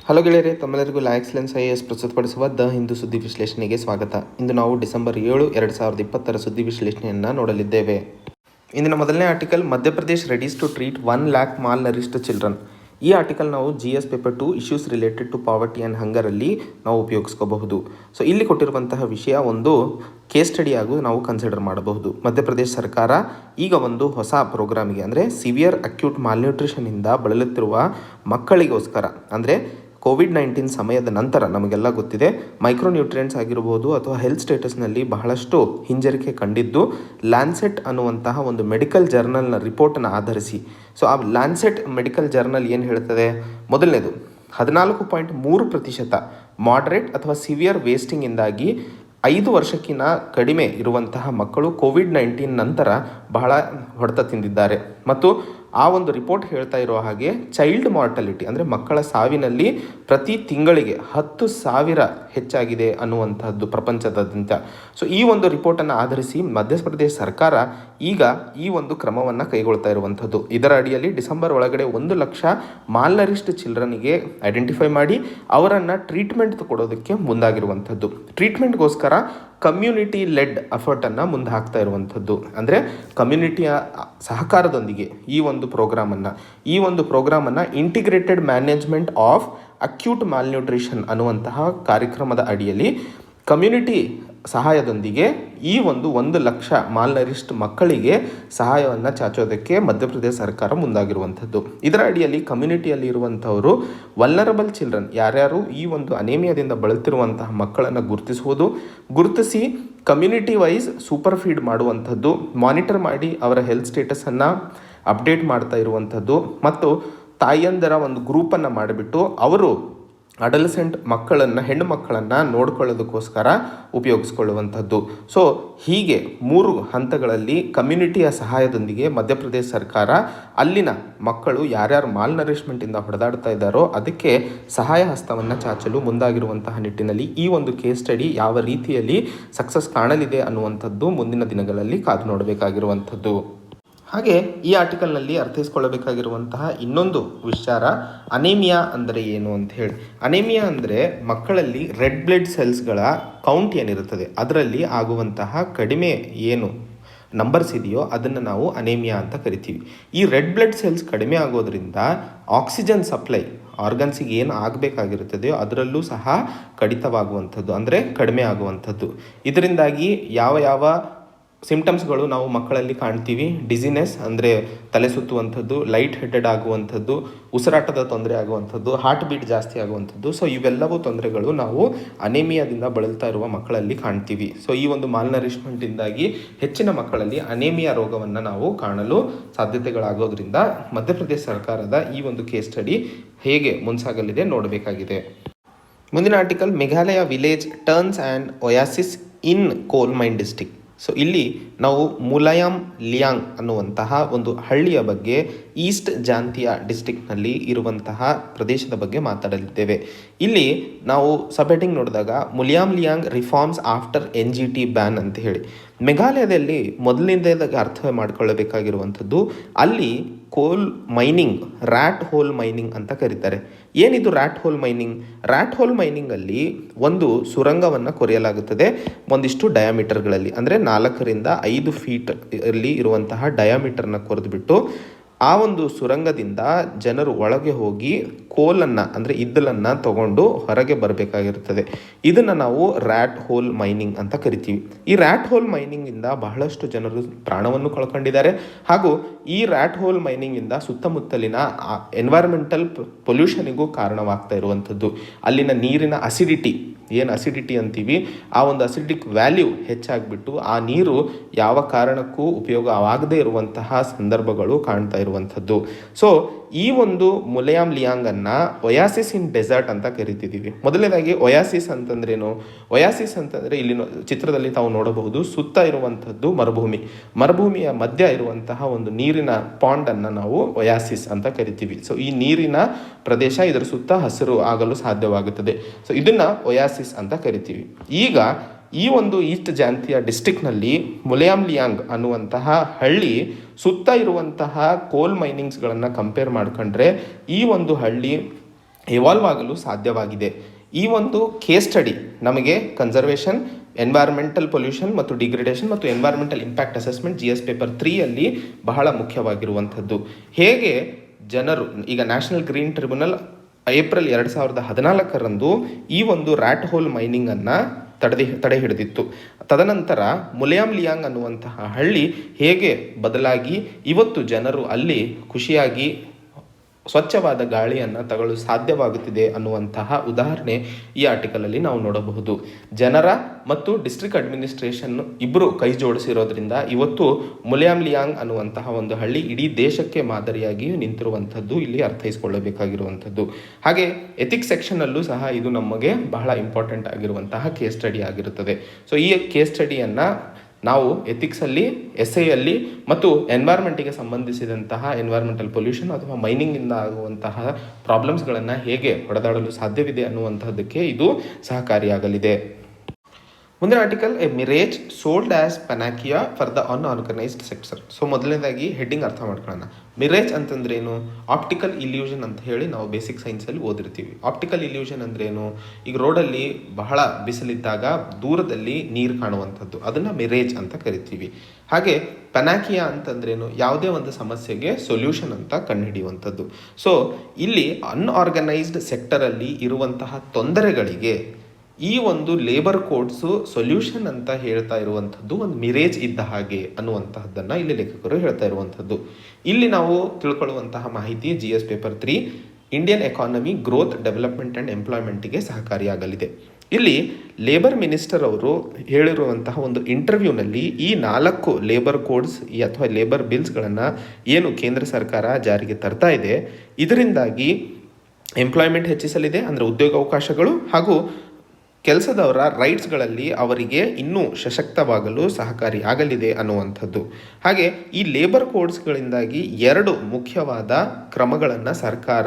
Hello ಗೆಳೆಯರೆ, ತಮ್ಮೆಲ್ಲರಿಗೂ ಲಾ excellence IAS ಪ್ರಸ್ತುತಪಡಿಸುವ ದ ಹಿಂದೂ ಸುದ್ದಿ ವಿಶ್ಲೇಷಣೆಗೆ ಸ್ವಾಗತ. ಇಂದು ನಾವು ಡಿಸೆಂಬರ್ 7, 2020 ಸುದ್ದಿ ವಿಶ್ಲೇಷಣೆಯನ್ನು ನೋಡಲಿದ್ದೇವೆ. ಇಂದಿನ ಮೊದಲನೇ article, Madhya Pradesh ರೆಡೀಸ್ to treat 1 lakh mall ನರಿಷ್ಡ್ children. ಈ ಆರ್ಟಿಕಲ್ ನಾವು GS paper 2 issues related to poverty and ಹಂಗರಲ್ಲಿ ನಾವು ಉಪಯೋಗಿಸ್ಕೋಬಹುದು. ಸೊ ಇಲ್ಲಿ ಕೊಟ್ಟಿರುವಂತಹ ವಿಷಯ ಒಂದು ಕೇಸ್ ಸ್ಟಡಿಯಾಗೂ ನಾವು ಕನ್ಸಿಡರ್ ಮಾಡಬಹುದು. ಮಧ್ಯಪ್ರದೇಶ ಸರ್ಕಾರ ಈಗ ಒಂದು ಹೊಸ ಪ್ರೋಗ್ರಾಮಿಗೆ, ಅಂದರೆ ಸಿವಿಯರ್ ಅಕ್ಯೂಟ್ ಮಾಲ್ನ್ಯೂಟ್ರಿಷನ್ನಿಂದ ಬಳಲುತ್ತಿರುವ ಮಕ್ಕಳಿಗೋಸ್ಕರ, ಅಂದರೆ ಕೋವಿಡ್-19 ಸಮಯದ ನಂತರ ನಮಗೆಲ್ಲ ಗೊತ್ತಿದೆ ಮೈಕ್ರೋನ್ಯೂಟ್ರಿಯೆಂಟ್ಸ್ ಆಗಿರಬಹುದು ಅಥವಾ ಹೆಲ್ತ್ ಸ್ಟೇಟಸ್ನಲ್ಲಿ ಬಹಳಷ್ಟು ಹಿಂಜರಿಕೆ ಕಂಡಿದ್ದು ಲ್ಯಾನ್ಸೆಟ್ ಅನ್ನುವಂತಹ ಒಂದು ಮೆಡಿಕಲ್ ಜರ್ನಲ್ನ ರಿಪೋರ್ಟನ್ನು ಆಧರಿಸಿ. ಸೊ ಆ ಲ್ಯಾನ್ಸೆಟ್ ಮೆಡಿಕಲ್ ಜರ್ನಲ್ ಏನು ಹೇಳ್ತದೆ? ಮೊದಲನೇದು, 14.3% ಮಾಡ್ರೇಟ್ ಅಥವಾ ಸಿವಿಯರ್ ವೇಸ್ಟಿಂಗಿಂದಾಗಿ 5 ವರ್ಷಕ್ಕಿಂತ ಕಡಿಮೆ ಇರುವಂತಹ ಮಕ್ಕಳು ಕೋವಿಡ್-19 ನಂತರ ಬಹಳ ಹೊಡೆತ ತಿಂದಿದ್ದಾರೆ. ಮತ್ತು ಆ ಒಂದು ರಿಪೋರ್ಟ್ ಹೇಳ್ತಾ ಇರೋ ಹಾಗೆ ಚೈಲ್ಡ್ ಮಾರ್ಟಾಲಿಟಿ, ಅಂದರೆ ಮಕ್ಕಳ ಸಾವಿನಲ್ಲಿ ಪ್ರತಿ ತಿಂಗಳಿಗೆ 10,000 ಹೆಚ್ಚಾಗಿದೆ ಅನ್ನುವಂಥದ್ದು ಪ್ರಪಂಚದಾದ್ಯಂತ. ಸೊ ಈ ಒಂದು ರಿಪೋರ್ಟನ್ನು ಆಧರಿಸಿ ಮಧ್ಯಪ್ರದೇಶ ಸರ್ಕಾರ ಈಗ ಈ ಒಂದು ಕ್ರಮವನ್ನು ಕೈಗೊಳ್ತಾ ಇರುವಂಥದ್ದು. ಇದರ ಅಡಿಯಲ್ಲಿ ಡಿಸೆಂಬರ್ ಒಳಗಡೆ 1 ಲಕ್ಷ ಮಾಲ್ನರಿಷ್ಡ್ ಚಿಲ್ಡ್ರನ್ಗೆ ಐಡೆಂಟಿಫೈ ಮಾಡಿ ಅವರನ್ನು ಟ್ರೀಟ್ಮೆಂಟ್ ಕೊಡೋದಕ್ಕೆ ಮುಂದಾಗಿರುವಂಥದ್ದು. ಟ್ರೀಟ್ಮೆಂಟ್ಗೋಸ್ಕರ ಕಮ್ಯುನಿಟಿ ಲೆಡ್ ಎಫರ್ಟನ್ನು ಮುಂದೆ ಹಾಕ್ತಾ ಇರುವಂಥದ್ದು. ಅಂದರೆ ಕಮ್ಯುನಿಟಿಯ ಸಹಕಾರದೊಂದಿಗೆ ಈ ಒಂದು ಪ್ರೋಗ್ರಾಮನ್ನು integrated management of acute malnutrition ಅನ್ನುವಂತಹ ಕಾರ್ಯಕ್ರಮದ ಅಡಿಯಲ್ಲಿ ಕಮ್ಯುನಿಟಿ ಸಹಾಯದೊಂದಿಗೆ ಈ 1 ಲಕ್ಷ ಮಾಲ್ನರಿಷ್ಡ್ ಮಕ್ಕಳಿಗೆ ಸಹಾಯವನ್ನು ಚಾಚೋದಕ್ಕೆ ಮಧ್ಯಪ್ರದೇಶ ಸರ್ಕಾರ ಮುಂದಾಗಿರುವಂಥದ್ದು. ಇದರ ಅಡಿಯಲ್ಲಿ ಕಮ್ಯುನಿಟಿಯಲ್ಲಿ ಇರುವಂಥವರು ವಲ್ನರಬಲ್ ಚಿಲ್ಡ್ರನ್, ಯಾರ್ಯಾರು ಈ ಒಂದು ಅನೇಮಿಯಾದಿಂದ ಬಳಲ್ತಿರುವಂತಹ ಮಕ್ಕಳನ್ನು ಗುರುತಿಸಿ ಕಮ್ಯುನಿಟಿ ವೈಸ್ ಸೂಪರ್ ಫೀಡ್ ಮಾಡುವಂಥದ್ದು, ಮಾನಿಟರ್ ಮಾಡಿ ಅವರ ಹೆಲ್ತ್ ಸ್ಟೇಟಸನ್ನು ಅಪ್ಡೇಟ್ ಮಾಡ್ತಾ ಇರುವಂಥದ್ದು, ಮತ್ತು ತಾಯಿಯಂದರ ಒಂದು ಗ್ರೂಪನ್ನು ಮಾಡಿಬಿಟ್ಟು ಅವರು ಅಡಲಸೆಂಟ್ ಹೆಣ್ಣು ಮಕ್ಕಳನ್ನು ನೋಡ್ಕೊಳ್ಳೋದಕ್ಕೋಸ್ಕರ ಉಪಯೋಗಿಸ್ಕೊಳ್ಳುವಂಥದ್ದು. ಸೊ ಹೀಗೆ 3 ಹಂತಗಳಲ್ಲಿ ಕಮ್ಯುನಿಟಿಯ ಸಹಾಯದೊಂದಿಗೆ ಮಧ್ಯಪ್ರದೇಶ ಸರ್ಕಾರ ಅಲ್ಲಿನ ಮಕ್ಕಳು ಯಾರ್ಯಾರು ಮಾಲ್ನರಿಷ್ಮೆಂಟಿಂದ ಹೊಡೆದಾಡ್ತಾ ಇದ್ದಾರೋ ಅದಕ್ಕೆ ಸಹಾಯ ಹಸ್ತವನ್ನು ಚಾಚಲು ಮುಂದಾಗಿರುವಂತಹ ನಿಟ್ಟಿನಲ್ಲಿ ಈ ಒಂದು ಕೇಸ್ ಸ್ಟಡಿ ಯಾವ ರೀತಿಯಲ್ಲಿ ಸಕ್ಸಸ್ ಕಾಣಲಿದೆ ಅನ್ನುವಂಥದ್ದು ಮುಂದಿನ ದಿನಗಳಲ್ಲಿ ಕಾದು ನೋಡಬೇಕಾಗಿರುವಂಥದ್ದು. ಹಾಗೆ ಈ ಆರ್ಟಿಕಲ್ನಲ್ಲಿ ಅರ್ಥೈಸ್ಕೊಳ್ಳಬೇಕಾಗಿರುವಂತಹ ಇನ್ನೊಂದು ವಿಚಾರ, ಅನೇಮಿಯಾ ಅಂದರೆ ಏನು ಅಂತ ಹೇಳಿ. ಅನೇಮಿಯಾ ಅಂದರೆ ಮಕ್ಕಳಲ್ಲಿ ರೆಡ್ ಬ್ಲಡ್ ಸೆಲ್ಸ್ಗಳ ಕೌಂಟ್ ಏನಿರುತ್ತದೆ ಅದರಲ್ಲಿ ಆಗುವಂತಹ ಕಡಿಮೆ ಏನು ನಂಬರ್ಸ್ ಇದೆಯೋ ಅದನ್ನು ನಾವು ಅನೇಮಿಯಾ ಅಂತ ಕರಿತೀವಿ. ಈ ರೆಡ್ ಬ್ಲಡ್ ಸೆಲ್ಸ್ ಕಡಿಮೆ ಆಗೋದ್ರಿಂದ ಆಕ್ಸಿಜನ್ ಸಪ್ಲೈ ಆರ್ಗನ್ಸಿಗೆ ಏನು ಆಗಬೇಕಾಗಿರುತ್ತದೆಯೋ ಅದರಲ್ಲೂ ಸಹ ಕಡಿತವಾಗುವಂಥದ್ದು, ಅಂದರೆ ಕಡಿಮೆ ಆಗುವಂಥದ್ದು. ಇದರಿಂದಾಗಿ ಯಾವ ಸಿಂಪ್ಟಮ್ಸ್ಗಳು ನಾವು ಮಕ್ಕಳಲ್ಲಿ ಕಾಣ್ತೀವಿ? ಡಿಸಿನೆಸ್ ಅಂದರೆ ತಲೆ ಸುತ್ತುವಂಥದ್ದು, ಲೈಟ್ ಹೆಡೆಡ್ ಆಗುವಂಥದ್ದು, ಉಸಿರಾಟದ ತೊಂದರೆ ಆಗುವಂಥದ್ದು, ಹಾರ್ಟ್ ಬೀಟ್ ಜಾಸ್ತಿ ಆಗುವಂಥದ್ದು. ಸೊ ಇವೆಲ್ಲವೂ ತೊಂದರೆಗಳು ನಾವು ಅನೇಮಿಯಾದಿಂದ ಬಳಲ್ತಾ ಇರುವ ಮಕ್ಕಳಲ್ಲಿ ಕಾಣ್ತೀವಿ. ಸೊ ಈ ಒಂದು ಮಾಲ್ನರಿಷ್ಮೆಂಟಿಂದಾಗಿ ಹೆಚ್ಚಿನ ಮಕ್ಕಳಲ್ಲಿ ಅನೇಮಿಯಾ ರೋಗವನ್ನು ನಾವು ಕಾಣಲು ಸಾಧ್ಯತೆಗಳಾಗೋದ್ರಿಂದ ಮಧ್ಯಪ್ರದೇಶ ಸರ್ಕಾರದ ಈ ಒಂದು ಕೇಸ್ ಸ್ಟಡಿ ಹೇಗೆ ಮುಂಸಾಗಲಿದೆ ನೋಡಬೇಕಾಗಿದೆ. ಮುಂದಿನ article, Meghalaya village turns and oasis in coal mine district. So ಇಲ್ಲಿ ನಾವು ಮುಲಾಯಮ್ ಲಿಯಾಂಗ್ ಅನ್ನುವಂತಹ ಒಂದು ಹಳ್ಳಿಯ ಬಗ್ಗೆ ಈಸ್ಟ್ ಜಾಂತಿಯಾ ಡಿಸ್ಟ್ರಿಕ್ಟ್ನಲ್ಲಿ ಇರುವಂತಹ ಪ್ರದೇಶದ ಬಗ್ಗೆ ಮಾತಾಡಲಿದ್ದೇವೆ. ಇಲ್ಲಿ ನಾವು ಸಬ್ಹೆಡಿಂಗ್ ನೋಡಿದಾಗ Mulayam Leong reforms after NGT ban ಅಂತ ಹೇಳಿ, ಮೇಘಾಲಯದಲ್ಲಿ ಮೊದಲಿಂದ ಅರ್ಥ ಮಾಡಿಕೊಳ್ಳಬೇಕಾಗಿರುವಂಥದ್ದು, ಅಲ್ಲಿ ಕೋಲ್ ಮೈನಿಂಗ್, ರ್ಯಾಟ್ ಹೋಲ್ ಮೈನಿಂಗ್ ಅಂತ ಕರೀತಾರೆ. ಏನಿದು rat hole mining? Rat hole ಮೈನಿಂಗಲ್ಲಿ ಒಂದು ಸುರಂಗವನ್ನು ಕೊರೆಯಲಾಗುತ್ತದೆ ಒಂದಿಷ್ಟು ಡಯಾಮೀಟರ್ಗಳಲ್ಲಿ, ಅಂದರೆ 4ರಿಂದ 5 ಫೀಟ್ ಅಲ್ಲಿ ಇರುವಂತಹ ಡಯಾಮೀಟರ್ನ ಕೊರೆದುಬಿಟ್ಟು ಆ ಒಂದು ಸುರಂಗದಿಂದ ಜನರು ಒಳಗೆ ಹೋಗಿ ಕೋಲನ್ನು, ಅಂದರೆ ಇದ್ದಲನ್ನು ತಗೊಂಡು ಹೊರಗೆ ಬರಬೇಕಾಗಿರುತ್ತದೆ. ಇದನ್ನು ನಾವು ರ್ಯಾಟ್ ಹೋಲ್ ಮೈನಿಂಗ್ ಅಂತ ಕರಿತೀವಿ. ಈ ರ್ಯಾಟ್ ಹೋಲ್ ಮೈನಿಂಗಿಂದ ಬಹಳಷ್ಟು ಜನರು ಪ್ರಾಣವನ್ನು ಕಳ್ಕೊಂಡಿದ್ದಾರೆ. ಹಾಗೂ ಈ ರ್ಯಾಟ್ ಹೋಲ್ ಮೈನಿಂಗಿಂದ ಸುತ್ತಮುತ್ತಲಿನ ಎನ್ವೈರ್ಮೆಂಟಲ್ ಪೊಲ್ಯೂಷನಿಗೂ ಕಾರಣವಾಗ್ತಾ ಇರುವಂಥದ್ದು. ಅಲ್ಲಿನ ನೀರಿನ ಅಸಿಡಿಟಿ ಅಂತೀವಿ, ಆ ಒಂದು ಅಸಿಡಿಕ್ ವ್ಯಾಲ್ಯೂ ಹೆಚ್ಚಾಗಿಬಿಟ್ಟು ಆ ನೀರು ಯಾವ ಕಾರಣಕ್ಕೂ ಉಪಯೋಗವಾಗದೇ ಇರುವಂತಹ ಸಂದರ್ಭಗಳು ಕಾಣ್ತಾ ಇರುವಂಥದ್ದು. ಸೊ ಈ ಒಂದು ಮುಲಾಯಮ್ ಲಿಯಾಂಗನ್ನು ಒಯಾಸಿಸ್ ಇನ್ ಡೆಸರ್ಟ್ ಅಂತ ಕರಿತಿದ್ದೀವಿ. ಮೊದಲನೇದಾಗಿ ಒಯಾಸಿಸ್ ಅಂತಂದ್ರೇನು? ಒಯಾಸಿಸ್ ಅಂತಂದರೆ ಇಲ್ಲಿ ಚಿತ್ರದಲ್ಲಿ ತಾವು ನೋಡಬಹುದು, ಸುತ್ತ ಇರುವಂಥದ್ದು ಮರುಭೂಮಿಯ ಮಧ್ಯ ಇರುವಂತಹ ಒಂದು ನೀರಿನ ಪಾಂಡನ್ನು ನಾವು ಒಯಾಸಿಸ್ ಅಂತ ಕರಿತೀವಿ. ಸೊ ಈ ನೀರಿನ ಪ್ರದೇಶ, ಇದರ ಸುತ್ತ ಹಸಿರು ಆಗಲು ಸಾಧ್ಯವಾಗುತ್ತದೆ. ಸೊ ಇದನ್ನು ಒಯಾಸಿಸ್ ಅಂತ ಕರಿತೀವಿ. ಈಗ ಈ ಒಂದು ಈಸ್ಟ್ ಜಾಂತಿಯಾ ಡಿಸ್ಟ್ರಿಕ್ಟ್ನಲ್ಲಿ ಮುಲಾಯಮ್ ಲಿಯಾಂಗ್ ಅನ್ನುವಂತಹ ಹಳ್ಳಿ ಸುತ್ತ ಇರುವಂತಹ ಕೋಲ್ ಮೈನಿಂಗ್ಸ್ಗಳನ್ನು ಕಂಪೇರ್ ಮಾಡ್ಕೊಂಡ್ರೆ ಈ ಒಂದು ಹಳ್ಳಿ ಎವಾಲ್ವ್ ಆಗಲು ಸಾಧ್ಯವಾಗಿದೆ. ಈ ಒಂದು ಕೇಸ್ ಸ್ಟಡಿ ನಮಗೆ ಕನ್ಸರ್ವೇಷನ್, ಎನ್ವೈರ್ಮೆಂಟಲ್ ಪೊಲ್ಯೂಷನ್ ಮತ್ತು ಡಿಗ್ರೇಡೇಷನ್ ಮತ್ತು environmental impact assessment GS paper 3ಯಲ್ಲಿ ಬಹಳ ಮುಖ್ಯವಾಗಿರುವಂಥದ್ದು. ಹೇಗೆ ಜನರು ಈಗ ನ್ಯಾಷನಲ್ ಗ್ರೀನ್ ಟ್ರಿಬ್ಯುನಲ್ ಏಪ್ರಿಲ್ 2014ರಂದು ಈ ಒಂದು ರ್ಯಾಟ್ ಹೋಲ್ ಮೈನಿಂಗನ್ನು ತಡೆ ಹಿಡಿದಿತ್ತು. ತದನಂತರ ಮುಲಿಯಾಂಲಿಯಾಂಗ್ ಅನ್ನುವಂತಹ ಹಳ್ಳಿ ಹೇಗೆ ಬದಲಾಗಿ ಇವತ್ತು ಜನರು ಅಲ್ಲಿ ಖುಷಿಯಾಗಿ ಸ್ವಚ್ಛವಾದ ಗಾಳಿಯನ್ನು ತಗೊಳ್ಳಲು ಸಾಧ್ಯವಾಗುತ್ತಿದೆ ಅನ್ನುವಂತಹ ಉದಾಹರಣೆ ಈ ಆರ್ಟಿಕಲಲ್ಲಿ ನಾವು ನೋಡಬಹುದು. ಜನರ ಮತ್ತು ಡಿಸ್ಟ್ರಿಕ್ಟ್ ಅಡ್ಮಿನಿಸ್ಟ್ರೇಷನ್ ಇಬ್ಬರು ಕೈ ಜೋಡಿಸಿರೋದ್ರಿಂದ ಇವತ್ತು ಮುಲಿಯಾಂಲಿಯಾಂಗ್ ಅನ್ನುವಂತಹ ಒಂದು ಹಳ್ಳಿ ಇಡೀ ದೇಶಕ್ಕೆ ಮಾದರಿಯಾಗಿ ನಿಂತಿರುವಂಥದ್ದು ಇಲ್ಲಿ ಅರ್ಥೈಸಿಕೊಳ್ಳಬೇಕಾಗಿರುವಂಥದ್ದು. ಹಾಗೆ ಎಥಿಕ್ಸ್ ಸೆಕ್ಷನಲ್ಲೂ ಸಹ ಇದು ನಮಗೆ ಬಹಳ ಇಂಪಾರ್ಟೆಂಟ್ ಆಗಿರುವಂತಹ ಕೇಸ್ ಸ್ಟಡಿ ಆಗಿರುತ್ತದೆ. ಸೊ ಈ ಕೇಸ್ ಸ್ಟಡಿಯನ್ನು ನಾವು ಎಥಿಕ್ಸಲ್ಲಿ, SIಯಲ್ಲಿ ಮತ್ತು ಎನ್ವೈರ್ಮೆಂಟಿಗೆ ಸಂಬಂಧಿಸಿದಂತಹ ಎನ್ವೈರ್ಮೆಂಟಲ್ ಪೊಲ್ಯೂಷನ್ ಅಥವಾ ಮೈನಿಂಗಿಂದ ಆಗುವಂತಹ ಪ್ರಾಬ್ಲಮ್ಸ್ಗಳನ್ನು ಹೇಗೆ ಹೊಡೆದಾಡಲು ಸಾಧ್ಯವಿದೆ ಅನ್ನುವಂಥದ್ದಕ್ಕೆ ಇದು ಸಹಕಾರಿಯಾಗಲಿದೆ. ಮುಂದಿನ article, a mirage sold as panacea for the unorganised sector. So ಮೊದಲನೇದಾಗಿ ಹೆಡ್ಡಿಂಗ್ ಅರ್ಥ ಮಾಡ್ಕೊಳ್ಳೋಣ. ಮಿರೇಜ್ ಅಂತಂದ್ರೇನು? ಆಪ್ಟಿಕಲ್ ಇಲ್ಯೂಷನ್ ಅಂತ ಹೇಳಿ ನಾವು ಬೇಸಿಕ್ ಸೈನ್ಸಲ್ಲಿ ಓದಿರ್ತೀವಿ. ಆಪ್ಟಿಕಲ್ ಇಲ್ಯೂಷನ್ ಅಂದ್ರೇನು? ಈಗ ರೋಡಲ್ಲಿ ಬಹಳ ಬಿಸಿಲಿದ್ದಾಗ ದೂರದಲ್ಲಿ ನೀರು ಕಾಣುವಂಥದ್ದು, ಅದನ್ನು ಮಿರೇಜ್ ಅಂತ ಕರಿತೀವಿ. ಹಾಗೆ ಪನಾಕಿಯಾ ಅಂತಂದ್ರೇನು? ಯಾವುದೇ ಒಂದು ಸಮಸ್ಯೆಗೆ ಸೊಲ್ಯೂಷನ್ ಅಂತ ಕಂಡುಹಿಡಿಯುವಂಥದ್ದು. ಸೊ ಇಲ್ಲಿ ಅನ್ಆರ್ಗನೈಸ್ಡ್ ಸೆಕ್ಟರಲ್ಲಿ ಇರುವಂತಹ ತೊಂದರೆಗಳಿಗೆ ಈ ಒಂದು ಲೇಬರ್ ಕೋಡ್ಸು ಸೊಲ್ಯೂಷನ್ ಅಂತ ಹೇಳ್ತಾ ಇರುವಂಥದ್ದು ಒಂದು ಮಿರೇಜ್ ಇದ್ದ ಹಾಗೆ ಅನ್ನುವಂತಹದ್ದನ್ನು ಇಲ್ಲಿ ಲೇಖಕರು ಹೇಳ್ತಾ ಇರುವಂಥದ್ದು. ಇಲ್ಲಿ ನಾವು ತಿಳ್ಕೊಳ್ಳುವಂತಹ ಮಾಹಿತಿ GS paper 3 Indian economy growth, development and ಎಂಪ್ಲಾಯ್ಮೆಂಟಿಗೆ ಸಹಕಾರಿಯಾಗಲಿದೆ. ಇಲ್ಲಿ ಲೇಬರ್ ಮಿನಿಸ್ಟರ್ ಅವರು ಹೇಳಿರುವಂತಹ ಒಂದು ಇಂಟರ್ವ್ಯೂನಲ್ಲಿ ಈ 4 ಲೇಬರ್ ಕೋಡ್ಸ್ ಅಥವಾ ಲೇಬರ್ ಬಿಲ್ಸ್ಗಳನ್ನು ಏನು ಕೇಂದ್ರ ಸರ್ಕಾರ ಜಾರಿಗೆ ತರ್ತಾ ಇದೆ, ಇದರಿಂದಾಗಿ ಎಂಪ್ಲಾಯ್ಮೆಂಟ್ ಹೆಚ್ಚಿಸಲಿದೆ, ಅಂದರೆ ಉದ್ಯೋಗಾವಕಾಶಗಳು, ಹಾಗೂ ಕೆಲಸದವರ ರೈಟ್ಸ್ಗಳಲ್ಲಿ ಅವರಿಗೆ ಇನ್ನೂ ಸಶಕ್ತವಾಗಲು ಸಹಕಾರಿ ಆಗಲಿದೆ ಅನ್ನುವಂಥದ್ದು. ಹಾಗೆ ಈ ಲೇಬರ್ ಕೋಡ್ಸ್ಗಳಿಂದಾಗಿ 2 ಮುಖ್ಯವಾದ ಕ್ರಮಗಳನ್ನು ಸರ್ಕಾರ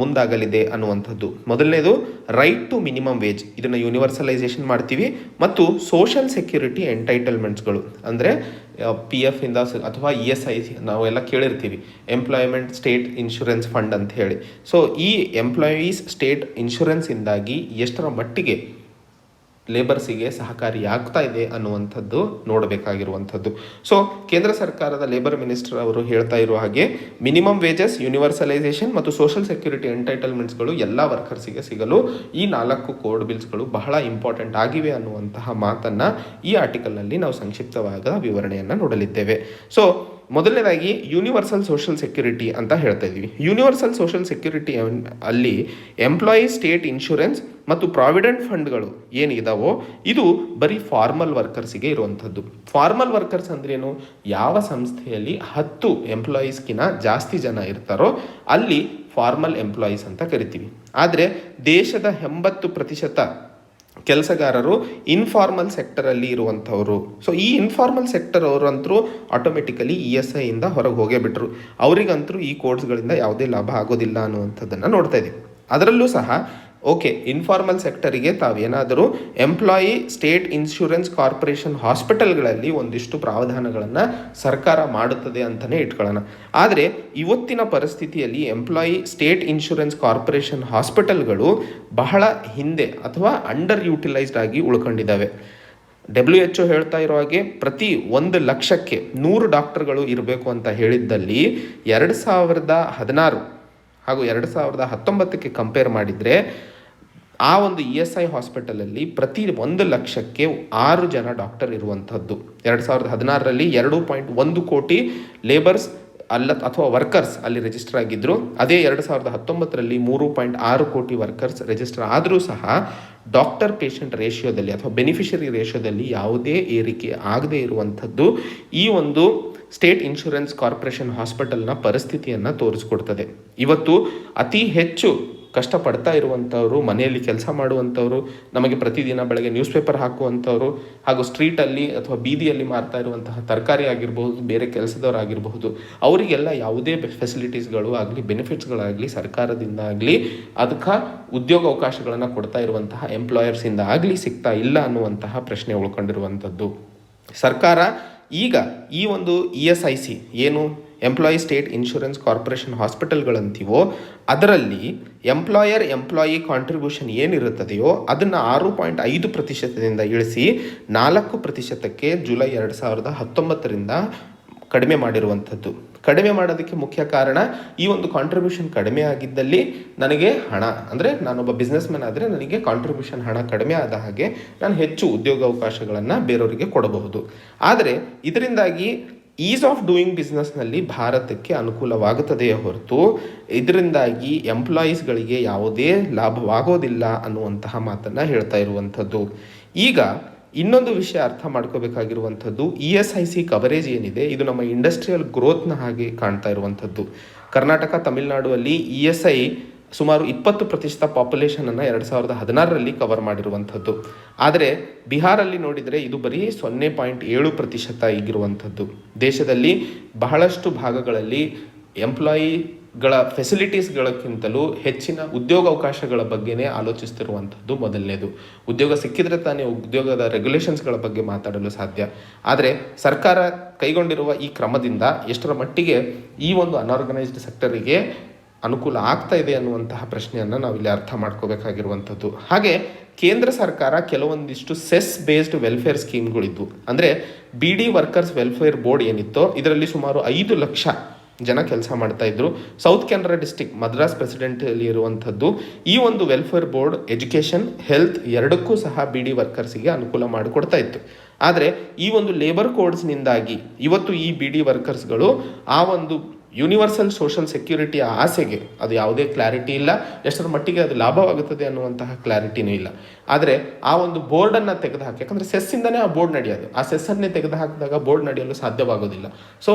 ಮುಂದಾಗಲಿದೆ ಅನ್ನುವಂಥದ್ದು. ಮೊದಲನೇದು ರೈಟ್ ಟು ಮಿನಿಮಮ್ ವೇಜ್, ಇದನ್ನು ಯೂನಿವರ್ಸಲೈಸೇಷನ್ ಮಾಡ್ತೀವಿ. ಮತ್ತು ಸೋಷಲ್ ಸೆಕ್ಯೂರಿಟಿ ಎಂಟೈಟಲ್ಮೆಂಟ್ಸ್ಗಳು, ಅಂದರೆ PF ಇಂದ ಅಥವಾ ESI ನಾವೆಲ್ಲ ಕೇಳಿರ್ತೀವಿ, ಎಂಪ್ಲಾಯ್ಮೆಂಟ್ ಸ್ಟೇಟ್ ಇನ್ಶೂರೆನ್ಸ್ ಫಂಡ್ ಅಂತ ಹೇಳಿ. ಸೊ ಈ ಎಂಪ್ಲಾಯೀಸ್ ಸ್ಟೇಟ್ ಇನ್ಶೂರೆನ್ಸಿಂದಾಗಿ ಎಷ್ಟರ ಮಟ್ಟಿಗೆ ಲೇಬರ್ಸಿಗೆ ಸಹಕಾರಿಯಾಗ್ತಾ ಇದೆ ಅನ್ನುವಂಥದ್ದು ನೋಡಬೇಕಾಗಿರುವಂಥದ್ದು. ಸೊ ಕೇಂದ್ರ ಸರ್ಕಾರದ ಲೇಬರ್ ಮಿನಿಸ್ಟರ್ ಅವರು ಹೇಳ್ತಾ ಇರುವ ಹಾಗೆ ಮಿನಿಮಮ್ ವೇಜಸ್, ಯೂನಿವರ್ಸಲೈಸೇಷನ್ ಮತ್ತು ಸೋಷಲ್ ಸೆಕ್ಯೂರಿಟಿ ಎಂಟೈಟಲ್ಮೆಂಟ್ಸ್ಗಳು ಎಲ್ಲ ವರ್ಕರ್ಸಿಗೆ ಸಿಗಲು ಈ 4 ಕೋಡ್ ಬಿಲ್ಸ್ಗಳು ಬಹಳ ಇಂಪಾರ್ಟೆಂಟ್ ಆಗಿವೆ ಅನ್ನುವಂತಹ ಮಾತನ್ನು ಈ ಆರ್ಟಿಕಲ್ನಲ್ಲಿ ನಾವು ಸಂಕ್ಷಿಪ್ತವಾದ ವಿವರಣೆಯನ್ನು ನೋಡಲಿದ್ದೇವೆ. ಸೊ ಮೊದಲನೇದಾಗಿ ಯೂನಿವರ್ಸಲ್ ಸೋಷಲ್ ಸೆಕ್ಯೂರಿಟಿ ಅಂತ ಹೇಳ್ತಾ ಇದ್ದೀವಿ. ಯೂನಿವರ್ಸಲ್ ಸೋಷಲ್ ಸೆಕ್ಯೂರಿಟಿ ಅಲ್ಲಿ ಎಂಪ್ಲಾಯಿ ಸ್ಟೇಟ್ ಇನ್ಶೂರೆನ್ಸ್ ಮತ್ತು ಪ್ರಾವಿಡೆಂಟ್ ಫಂಡ್ಗಳು ಏನಿದಾವೋ ಇದು ಬರೀ ಫಾರ್ಮಲ್ ವರ್ಕರ್ಸಿಗೆ ಇರುವಂಥದ್ದು. ಫಾರ್ಮಲ್ ವರ್ಕರ್ಸ್ ಅಂದ್ರೇನು? ಯಾವ ಸಂಸ್ಥೆಯಲ್ಲಿ 10 ಎಂಪ್ಲಾಯೀಸ್ಗಿನ ಜಾಸ್ತಿ ಜನ ಇರ್ತಾರೋ ಅಲ್ಲಿ ಫಾರ್ಮಲ್ ಎಂಪ್ಲಾಯೀಸ್ ಅಂತ ಕರಿತೀವಿ. ಆದರೆ ದೇಶದ 80% ಕೆಲಸಗಾರರು ಇನ್ಫಾರ್ಮಲ್ ಸೆಕ್ಟರಲ್ಲಿ ಇರುವಂಥವರು. ಸೊ ಈ ಇನ್ಫಾರ್ಮಲ್ ಸೆಕ್ಟರ್ ಅವರಂತರೂ ಆಟೋಮೆಟಿಕಲಿ ESI ಇಂದ ಹೊರಗೆ ಹೋಗೇ ಬಿಟ್ರು. ಅವರಿಗಂತರೂ ಈ ಕೋಡ್ಸ್ಗಳಿಂದ ಯಾವುದೇ ಲಾಭ ಆಗೋದಿಲ್ಲ ಅನ್ನುವಂಥದ್ದನ್ನು ನೋಡ್ತಾ ಇದ್ದೀವಿ. ಅದರಲ್ಲೂ ಸಹ ಓಕೆ, ಇನ್ಫಾರ್ಮಲ್ ಸೆಕ್ಟರಿಗೆ ತಾವೇನಾದರೂ ಎಂಪ್ಲಾಯಿ ಸ್ಟೇಟ್ ಇನ್ಶೂರೆನ್ಸ್ ಕಾರ್ಪೊರೇಷನ್ ಹಾಸ್ಪಿಟಲ್ಗಳಲ್ಲಿ ಒಂದಿಷ್ಟು ಪ್ರಾವಧಾನಗಳನ್ನು ಸರ್ಕಾರ ಮಾಡುತ್ತದೆ ಅಂತಲೇ ಇಟ್ಕೊಳ್ಳೋಣ. ಆದರೆ ಇವತ್ತಿನ ಪರಿಸ್ಥಿತಿಯಲ್ಲಿ ಎಂಪ್ಲಾಯಿ ಸ್ಟೇಟ್ ಇನ್ಶೂರೆನ್ಸ್ ಕಾರ್ಪೊರೇಷನ್ ಹಾಸ್ಪಿಟಲ್ಗಳು ಬಹಳ ಹಿಂದೆ ಅಥವಾ ಅಂಡರ್ ಯೂಟಿಲೈಸ್ಡ್ ಆಗಿ ಉಳ್ಕೊಂಡಿದ್ದಾವೆ. WHO ಹೇಳ್ತಾ ಇರೋ ಹಾಗೆ ಪ್ರತಿ 1 ಲಕ್ಷಕ್ಕೆ 100 ಡಾಕ್ಟರ್ಗಳು ಇರಬೇಕು ಅಂತ ಹೇಳಿದ್ದಲ್ಲಿ 2016 ಹಾಗೂ 2019ಕ್ಕೆ ಕಂಪೇರ್ ಮಾಡಿದರೆ ಆ ಒಂದು ESI ಹಾಸ್ಪಿಟಲಲ್ಲಿ ಪ್ರತಿ 1 ಲಕ್ಷಕ್ಕೆ 6 ಜನ ಡಾಕ್ಟರ್ ಇರುವಂಥದ್ದು. 2016ರಲ್ಲಿ 2.1 ಕೋಟಿ ಲೇಬರ್ಸ್ ಅಥವಾ ವರ್ಕರ್ಸ್ ಅಲ್ಲಿ ರಿಜಿಸ್ಟರ್ ಆಗಿದ್ದರು. ಅದೇ 2019ರಲ್ಲಿ 3.6 ಕೋಟಿ ವರ್ಕರ್ಸ್ ರಿಜಿಸ್ಟರ್ ಆದರೂ ಸಹ ಡಾಕ್ಟರ್ ಪೇಷಂಟ್ ರೇಷಿಯೋದಲ್ಲಿ ಅಥವಾ ಬೆನಿಫಿಷರಿ ರೇಷಿಯೋದಲ್ಲಿ ಯಾವುದೇ ಏರಿಕೆ ಆಗದೇ ಇರುವಂಥದ್ದು ಈ ಒಂದು ಸ್ಟೇಟ್ ಇನ್ಶೂರೆನ್ಸ್ ಕಾರ್ಪೊರೇಷನ್ ಹಾಸ್ಪಿಟಲ್ನ ಪರಿಸ್ಥಿತಿಯನ್ನು ತೋರಿಸ್ಕೊಡ್ತದೆ. ಇವತ್ತು ಅತಿ ಹೆಚ್ಚು ಕಷ್ಟಪಡ್ತಾ ಇರುವಂಥವರು, ಮನೆಯಲ್ಲಿ ಕೆಲಸ ಮಾಡುವಂಥವರು, ನಮಗೆ ಪ್ರತಿದಿನ ಬೆಳಗ್ಗೆ ನ್ಯೂಸ್ ಪೇಪರ್ ಹಾಕುವಂಥವರು, ಹಾಗೂ ಸ್ಟ್ರೀಟಲ್ಲಿ ಅಥವಾ ಬೀದಿಯಲ್ಲಿ ಮಾರ್ತಾ ಇರುವಂತಹ ತರಕಾರಿ ಆಗಿರಬಹುದು, ಬೇರೆ ಕೆಲಸದವರಾಗಿರಬಹುದು, ಅವರಿಗೆಲ್ಲ ಯಾವುದೇ ಫೆಸಿಲಿಟೀಸ್ಗಳು ಆಗಲಿ, ಬೆನಿಫಿಟ್ಸ್ಗಳಾಗಲಿ ಸರ್ಕಾರದಿಂದ ಆಗಲಿ, ಅದಕ್ಕೆ ಉದ್ಯೋಗಾವಕಾಶಗಳನ್ನು ಕೊಡ್ತಾ ಇರುವಂತಹ ಎಂಪ್ಲಾಯರ್ಸಿಂದ ಆಗಲಿ ಸಿಗ್ತಾ ಇಲ್ಲ ಅನ್ನುವಂತಹ ಪ್ರಶ್ನೆ ಉಳ್ಕೊಂಡಿರುವಂಥದ್ದು. ಸರ್ಕಾರ ಈಗ ಈ ಒಂದು ESIC ಏನು ಎಂಪ್ಲಾಯಿ ಸ್ಟೇಟ್ ಇನ್ಶೂರೆನ್ಸ್ ಕಾರ್ಪೊರೇಷನ್ ಹಾಸ್ಪಿಟಲ್ಗಳಂತೀವೋ ಅದರಲ್ಲಿ ಎಂಪ್ಲಾಯಿ ಕಾಂಟ್ರಿಬ್ಯೂಷನ್ ಏನಿರುತ್ತದೆಯೋ ಅದನ್ನು 6.5% ಇಳಿಸಿ 4% ಜುಲೈ 2019ರಿಂದ ಕಡಿಮೆ ಮಾಡಿರುವಂಥದ್ದು. ಕಡಿಮೆ ಮಾಡೋದಕ್ಕೆ ಮುಖ್ಯ ಕಾರಣ ಈ ಒಂದು ಕಾಂಟ್ರಿಬ್ಯೂಷನ್ ಕಡಿಮೆ ಆಗಿದ್ದಲ್ಲಿ ನನಗೆ ಹಣ, ಅಂದರೆ ನಾನೊಬ್ಬ ಬಿಸ್ನೆಸ್ ಮ್ಯಾನ್ ಆದರೆ ನನಗೆ ಕಾಂಟ್ರಿಬ್ಯೂಷನ್ ಹಣ ಕಡಿಮೆ ಆದ ಹಾಗೆ ನಾನು ಹೆಚ್ಚು ಉದ್ಯೋಗಾವಕಾಶಗಳನ್ನು ಬೇರೆಯವರಿಗೆ ಕೊಡಬಹುದು. ಆದರೆ ಇದರಿಂದಾಗಿ ಈಸ್ ಆಫ್ ಡೂಯಿಂಗ್ ಬಿಸ್ನೆಸ್ನಲ್ಲಿ ಭಾರತಕ್ಕೆ ಅನುಕೂಲವಾಗುತ್ತದೆಯೇ ಹೊರತು ಇದರಿಂದಾಗಿ ಎಂಪ್ಲಾಯೀಸ್ಗಳಿಗೆ ಯಾವುದೇ ಲಾಭವಾಗೋದಿಲ್ಲ ಅನ್ನುವಂತಹ ಮಾತನ್ನು ಹೇಳ್ತಾ ಇರುವಂಥದ್ದು. ಈಗ ಇನ್ನೊಂದು ವಿಷಯ ಅರ್ಥ ಮಾಡ್ಕೋಬೇಕಾಗಿರುವಂಥದ್ದು, ESIC ಕವರೇಜ್ ಏನಿದೆ ಇದು ನಮ್ಮ ಇಂಡಸ್ಟ್ರಿಯಲ್ ಗ್ರೋತ್ನ ಹಾಗೆ ಕಾಣ್ತಾ ಇರುವಂಥದ್ದು. ಕರ್ನಾಟಕ, ತಮಿಳುನಾಡು ಅಲ್ಲಿ ESI ಸುಮಾರು 20% ಪಾಪ್ಯುಲೇಷನನ್ನು 2016ರಲ್ಲಿ ಕವರ್ ಮಾಡಿರುವಂಥದ್ದು. ಆದರೆ ಬಿಹಾರಲ್ಲಿ ನೋಡಿದರೆ ಇದು ಬರೀ 0.7% ಈಗಿರುವಂಥದ್ದು. ದೇಶದಲ್ಲಿ ಬಹಳಷ್ಟು ಭಾಗಗಳಲ್ಲಿ ಎಂಪ್ಲಾಯಿಗಳ ಫೆಸಿಲಿಟೀಸ್ಗಳಕ್ಕಿಂತಲೂ ಹೆಚ್ಚಿನ ಉದ್ಯೋಗಾವಕಾಶಗಳ ಬಗ್ಗೆನೇ ಆಲೋಚಿಸ್ತಿರುವಂಥದ್ದು ಮೊದಲನೇದು. ಉದ್ಯೋಗ ಸಿಕ್ಕಿದ್ರೆ ತಾನೇ ಉದ್ಯೋಗದ ರೆಗ್ಯುಲೇಷನ್ಸ್ಗಳ ಬಗ್ಗೆ ಮಾತಾಡಲು ಸಾಧ್ಯ. ಆದರೆ ಸರ್ಕಾರ ಕೈಗೊಂಡಿರುವ ಈ ಕ್ರಮದಿಂದ ಎಷ್ಟರ ಮಟ್ಟಿಗೆ ಈ ಒಂದು ಅನ್ಆರ್ಗನೈಸ್ಡ್ ಸೆಕ್ಟರಿಗೆ ಅನುಕೂಲ ಆಗ್ತಾ ಇದೆ ಅನ್ನುವಂತಹ ಪ್ರಶ್ನೆಯನ್ನು ನಾವಿಲ್ಲಿ ಅರ್ಥ ಮಾಡ್ಕೋಬೇಕಾಗಿರುವಂಥದ್ದು. ಹಾಗೆ ಕೇಂದ್ರ ಸರ್ಕಾರ ಕೆಲವೊಂದಿಷ್ಟು ಸೆಸ್ ಬೇಸ್ಡ್ ವೆಲ್ಫೇರ್ ಸ್ಕೀಮ್ಗಳಿದ್ವು. ಅಂದರೆ BD ವರ್ಕರ್ಸ್ ವೆಲ್ಫೇರ್ ಬೋರ್ಡ್ ಏನಿತ್ತೋ ಇದರಲ್ಲಿ ಸುಮಾರು 5 ಲಕ್ಷ ಜನ ಕೆಲಸ ಮಾಡ್ತಾ ಇದ್ರು. ಸೌತ್ ಕೆನರಾ ಡಿಸ್ಟಿಕ್ ಮದ್ರಾಸ್ ಪ್ರೆಸಿಡೆಂಟಲ್ಲಿ ಇರುವಂಥದ್ದು ಈ ಒಂದು ವೆಲ್ಫೇರ್ ಬೋರ್ಡ್ ಎಜುಕೇಷನ್, ಹೆಲ್ತ್ ಎರಡಕ್ಕೂ ಸಹ BD ವರ್ಕರ್ಸಿಗೆ ಅನುಕೂಲ ಮಾಡಿಕೊಡ್ತಾ ಇತ್ತು. ಆದರೆ ಈ ಒಂದು ಲೇಬರ್ ಕೋಡ್ಸ್ನಿಂದಾಗಿ ಇವತ್ತು ಈ BD ವರ್ಕರ್ಸ್ಗಳು ಆ ಒಂದು ಯೂನಿವರ್ಸಲ್ ಸೋಷಲ್ ಸೆಕ್ಯೂರಿಟಿಯ ಆಸೆಗೆ ಅದು ಯಾವುದೇ ಕ್ಲಾರಿಟಿ ಇಲ್ಲ, ಎಷ್ಟರ ಮಟ್ಟಿಗೆ ಅದು ಲಾಭವಾಗುತ್ತದೆ ಅನ್ನುವಂತಹ ಕ್ಲಾರಿಟಿನೂ ಇಲ್ಲ. ಆದರೆ ಆ ಒಂದು ಬೋರ್ಡನ್ನು ತೆಗೆದುಹಾಕಿ, ಯಾಕಂದರೆ ಸೆಸ್ಸಿಂದನೇ ಆ ಬೋರ್ಡ್ ನಡೆಯೋದು, ಆ ಸೆಸ್ಸನ್ನೇ ತೆಗೆದುಹಾಕಿದಾಗ ಬೋರ್ಡ್ ನಡೆಯಲು ಸಾಧ್ಯವಾಗೋದಿಲ್ಲ. ಸೊ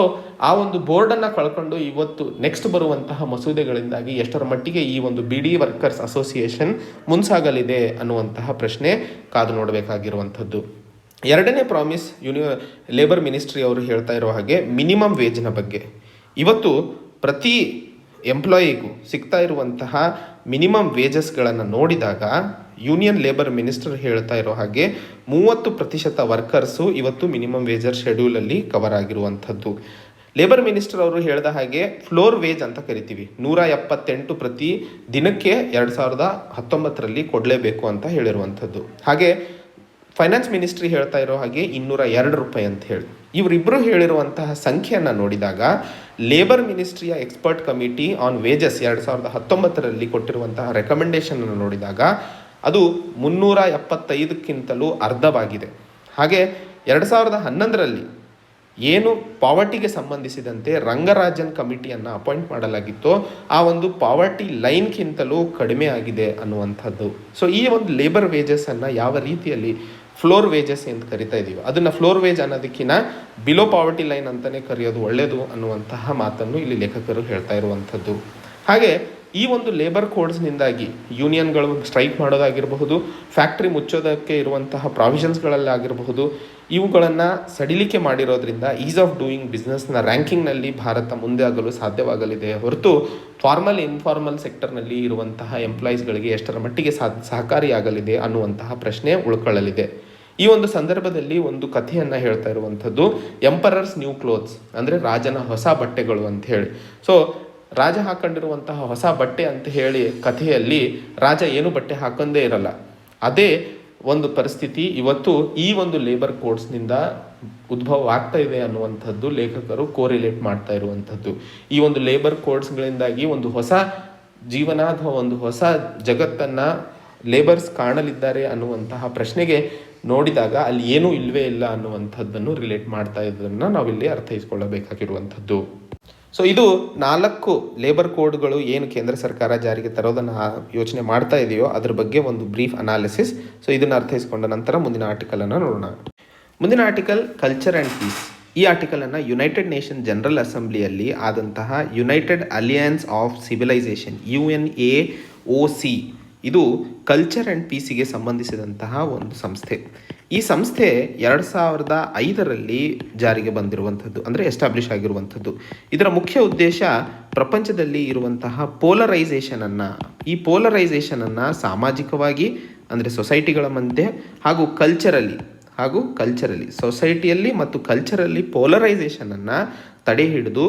ಆ ಒಂದು ಬೋರ್ಡನ್ನು ಕಳ್ಕೊಂಡು ಇವತ್ತು ನೆಕ್ಸ್ಟ್ ಬರುವಂತಹ ಮಸೂದೆಗಳಿಂದಾಗಿ ಎಷ್ಟರ ಮಟ್ಟಿಗೆ ಈ ಒಂದು BD ವರ್ಕರ್ಸ್ ಅಸೋಸಿಯೇಷನ್ ಮುಂಸಾಗಲಿದೆ ಅನ್ನುವಂತಹ ಪ್ರಶ್ನೆ ಕಾದು ನೋಡಬೇಕಾಗಿರುವಂಥದ್ದು. ಎರಡನೇ ಪ್ರಾಮಿಸ್ ಲೇಬರ್ ಮಿನಿಸ್ಟ್ರಿ ಅವರು ಹೇಳ್ತಾ ಇರೋ ಹಾಗೆ ಮಿನಿಮಮ್ ವೇಜ್ನ ಬಗ್ಗೆ. ಇವತ್ತು ಪ್ರತಿ ಎಂಪ್ಲಾಯಿಗೂ ಸಿಗ್ತಾ ಇರುವಂತಹ ಮಿನಿಮಮ್ ವೇಜಸ್ಗಳನ್ನು ನೋಡಿದಾಗ ಯೂನಿಯನ್ ಲೇಬರ್ ಮಿನಿಸ್ಟರ್ ಹೇಳ್ತಾ ಇರೋ ಹಾಗೆ 30% ವರ್ಕರ್ಸು ಇವತ್ತು ಮಿನಿಮಮ್ ವೇಜರ್ ಶೆಡ್ಯೂಲಲ್ಲಿ ಕವರ್ ಆಗಿರುವಂಥದ್ದು. ಲೇಬರ್ ಮಿನಿಸ್ಟರ್ ಅವರು ಹೇಳಿದ ಹಾಗೆ ಫ್ಲೋರ್ ವೇಜ್ ಅಂತ ಕರಿತೀವಿ, 178 ಪ್ರತಿ ದಿನಕ್ಕೆ 2019ರಲ್ಲಿ ಕೊಡಲೇಬೇಕು ಅಂತ ಹೇಳಿರುವಂಥದ್ದು. ಹಾಗೆ ಫೈನಾನ್ಸ್ ಮಿನಿಸ್ಟ್ರಿ ಹೇಳ್ತಾ ಇರೋ ಹಾಗೆ 202 ರೂಪಾಯಿ ಅಂತ ಹೇಳಿ. ಇವರಿಬ್ಬರು ಹೇಳಿರುವಂತಹ ಸಂಖ್ಯೆಯನ್ನು ನೋಡಿದಾಗ ಲೇಬರ್ ಮಿನಿಸ್ಟ್ರಿಯ ಎಕ್ಸ್ಪರ್ಟ್ ಕಮಿಟಿ ಆನ್ ವೇಜಸ್ 2019ರಲ್ಲಿ ಕೊಟ್ಟಿರುವಂತಹ ರೆಕಮೆಂಡೇಷನನ್ನು ನೋಡಿದಾಗ ಅದು 375ಕ್ಕಿಂತಲೂ ಅರ್ಧವಾಗಿದೆ. ಹಾಗೆ 2011ರಲ್ಲಿ ಏನು ಪಾವರ್ಟಿಗೆ ಸಂಬಂಧಿಸಿದಂತೆ ರಂಗರಾಜನ್ ಕಮಿಟಿಯನ್ನು ಅಪಾಯಿಂಟ್ ಮಾಡಲಾಗಿತ್ತೋ ಆ ಒಂದು ಪಾವರ್ಟಿ ಲೈನ್ಗಿಂತಲೂ ಕಡಿಮೆ ಆಗಿದೆ ಅನ್ನುವಂಥದ್ದು. ಸೊ ಈ ಒಂದು ಲೇಬರ್ ವೇಜಸನ್ನು ಯಾವ ರೀತಿಯಲ್ಲಿ ಫ್ಲೋರ್ ವೇಜಸ್ ಅಂತ ಕರಿತಾ ಇದ್ದೀವಿ ಅದನ್ನು ಫ್ಲೋರ್ ವೇಜ್ ಅನ್ನೋದಕ್ಕಿಂತ ಬಿಲೋ ಪಾವರ್ಟಿ ಲೈನ್ ಅಂತಲೇ ಕರೆಯೋದು ಒಳ್ಳೆಯದು ಅನ್ನುವಂತಹ ಮಾತನ್ನು ಇಲ್ಲಿ ಲೇಖಕರು ಹೇಳ್ತಾ ಇರುವಂಥದ್ದು. ಹಾಗೆ ಈ ಒಂದು ಲೇಬರ್ ಕೋಡ್ಸ್ನಿಂದಾಗಿ ಯೂನಿಯನ್ಗಳು ಸ್ಟ್ರೈಕ್ ಮಾಡೋದಾಗಿರಬಹುದು, ಫ್ಯಾಕ್ಟ್ರಿ ಮುಚ್ಚೋದಕ್ಕೆ ಇರುವಂತಹ ಪ್ರಾವಿಷನ್ಸ್ಗಳಲ್ಲಿ ಆಗಿರಬಹುದು, ಇವುಗಳನ್ನು ಸಡಿಲಿಕೆ ಮಾಡಿರೋದ್ರಿಂದ ಈಸ್ ಆಫ್ ಡೂಯಿಂಗ್ ಬಿಸ್ನೆಸ್ನ ರ್ಯಾಂಕಿಂಗ್ನಲ್ಲಿ ಭಾರತ ಮುಂದೆ ಆಗಲು ಸಾಧ್ಯವಾಗಲಿದೆ ಹೊರತು ಫಾರ್ಮಲ್ ಇನ್ಫಾರ್ಮಲ್ ಸೆಕ್ಟರ್ನಲ್ಲಿ ಇರುವಂತಹ ಎಂಪ್ಲಾಯೀಸ್ಗಳಿಗೆ ಎಷ್ಟರ ಮಟ್ಟಿಗೆ ಸಹಕಾರಿಯಾಗಲಿದೆ ಅನ್ನುವಂತಹ ಪ್ರಶ್ನೆ ಉಳ್ಕೊಳ್ಳಲಿದೆ. ಈ ಒಂದು ಸಂದರ್ಭದಲ್ಲಿ ಒಂದು ಕಥೆಯನ್ನು ಹೇಳ್ತಾ ಇರುವಂಥದ್ದು ಎಂಪರರ್ಸ್ ನ್ಯೂ ಕ್ಲೋತ್ಸ್, ಅಂದರೆ ರಾಜನ ಹೊಸ ಬಟ್ಟೆಗಳು ಅಂತ ಹೇಳಿ. ಸೊ ರಾಜ ಹಾಕೊಂಡಿರುವಂತಹ ಹೊಸ ಬಟ್ಟೆ ಅಂತ ಹೇಳಿ ಕಥೆಯಲ್ಲಿ ರಾಜ ಏನು ಬಟ್ಟೆ ಹಾಕೊಂಡೇ ಇರಲ್ಲ. ಅದೇ ಒಂದು ಪರಿಸ್ಥಿತಿ ಇವತ್ತು ಈ ಒಂದು ಲೇಬರ್ ಕೋಡ್ಸ್ನಿಂದ ಉದ್ಭವ ಆಗ್ತಾ ಇದೆ ಅನ್ನುವಂಥದ್ದು ಲೇಖಕರು ಕೋರಿಲೇಟ್ ಮಾಡ್ತಾ ಇರುವಂಥದ್ದು. ಈ ಒಂದು ಲೇಬರ್ ಕೋಡ್ಸ್ಗಳಿಂದಾಗಿ ಒಂದು ಹೊಸ ಜೀವನ ಅಥವಾ ಒಂದು ಹೊಸ ಜಗತ್ತನ್ನು ಲೇಬರ್ಸ್ ಕಾಣಲಿದ್ದಾರೆ ಅನ್ನುವಂತಹ ಪ್ರಶ್ನೆಗೆ ನೋಡಿದಾಗ ಅಲ್ಲಿ ಏನೂ ಇಲ್ಲವೇ ಇಲ್ಲ ಅನ್ನುವಂಥದ್ದನ್ನು ರಿಲೇಟ್ ಮಾಡ್ತಾ ಇದ್ದನ್ನು ನಾವಿಲ್ಲಿ ಅರ್ಥೈಸ್ಕೊಳ್ಳಬೇಕಾಗಿರುವಂಥದ್ದು. ಸೊ ಇದು 4 ಲೇಬರ್ ಕೋಡ್ಗಳು ಏನು ಕೇಂದ್ರ ಸರ್ಕಾರ ಜಾರಿಗೆ ತರೋದನ್ನು ಯೋಚನೆ ಮಾಡ್ತಾ ಇದೆಯೋ ಅದ್ರ ಬಗ್ಗೆ ಒಂದು ಬ್ರೀಫ್ ಅನಾಲಿಸಿಸ್. ಸೊ ಇದನ್ನು ಅರ್ಥೈಸ್ಕೊಂಡ ನಂತರ ಮುಂದಿನ ಆರ್ಟಿಕಲನ್ನು ನೋಡೋಣ. ಮುಂದಿನ ಆರ್ಟಿಕಲ್ ಕಲ್ಚರ್ ಆ್ಯಂಡ್ ಪೀಸ್. ಈ ಆರ್ಟಿಕಲನ್ನು ಯುನೈಟೆಡ್ ನೇಷನ್ ಜನರಲ್ ಅಸೆಂಬ್ಲಿಯಲ್ಲಿ ಆದಂತಹ united alliance of civilization UNAOC ಇದು ಕಲ್ಚರ್ ಆ್ಯಂಡ್ ಪೀಸಿಗೆ ಸಂಬಂಧಿಸಿದಂತಹ ಒಂದು ಸಂಸ್ಥೆ. ಈ ಸಂಸ್ಥೆ 2005ರಲ್ಲಿ ಜಾರಿಗೆ ಬಂದಿರುವಂಥದ್ದು, ಅಂದರೆ ಎಸ್ಟಾಬ್ಲಿಷ್ ಆಗಿರುವಂಥದ್ದು. ಇದರ ಮುಖ್ಯ ಉದ್ದೇಶ ಪ್ರಪಂಚದಲ್ಲಿ ಇರುವಂತಹ ಈ ಪೋಲರೈಸೇಷನನ್ನು ಸಾಮಾಜಿಕವಾಗಿ ಅಂದರೆ ಸೊಸೈಟಿಗಳ ಮಧ್ಯೆ ಹಾಗೂ ಕಲ್ಚರಲಿ ಸೊಸೈಟಿಯಲ್ಲಿ ಮತ್ತು ಕಲ್ಚರಲ್ಲಿ ಪೋಲರೈಸೇಷನನ್ನು ತಡೆ ಹಿಡಿದು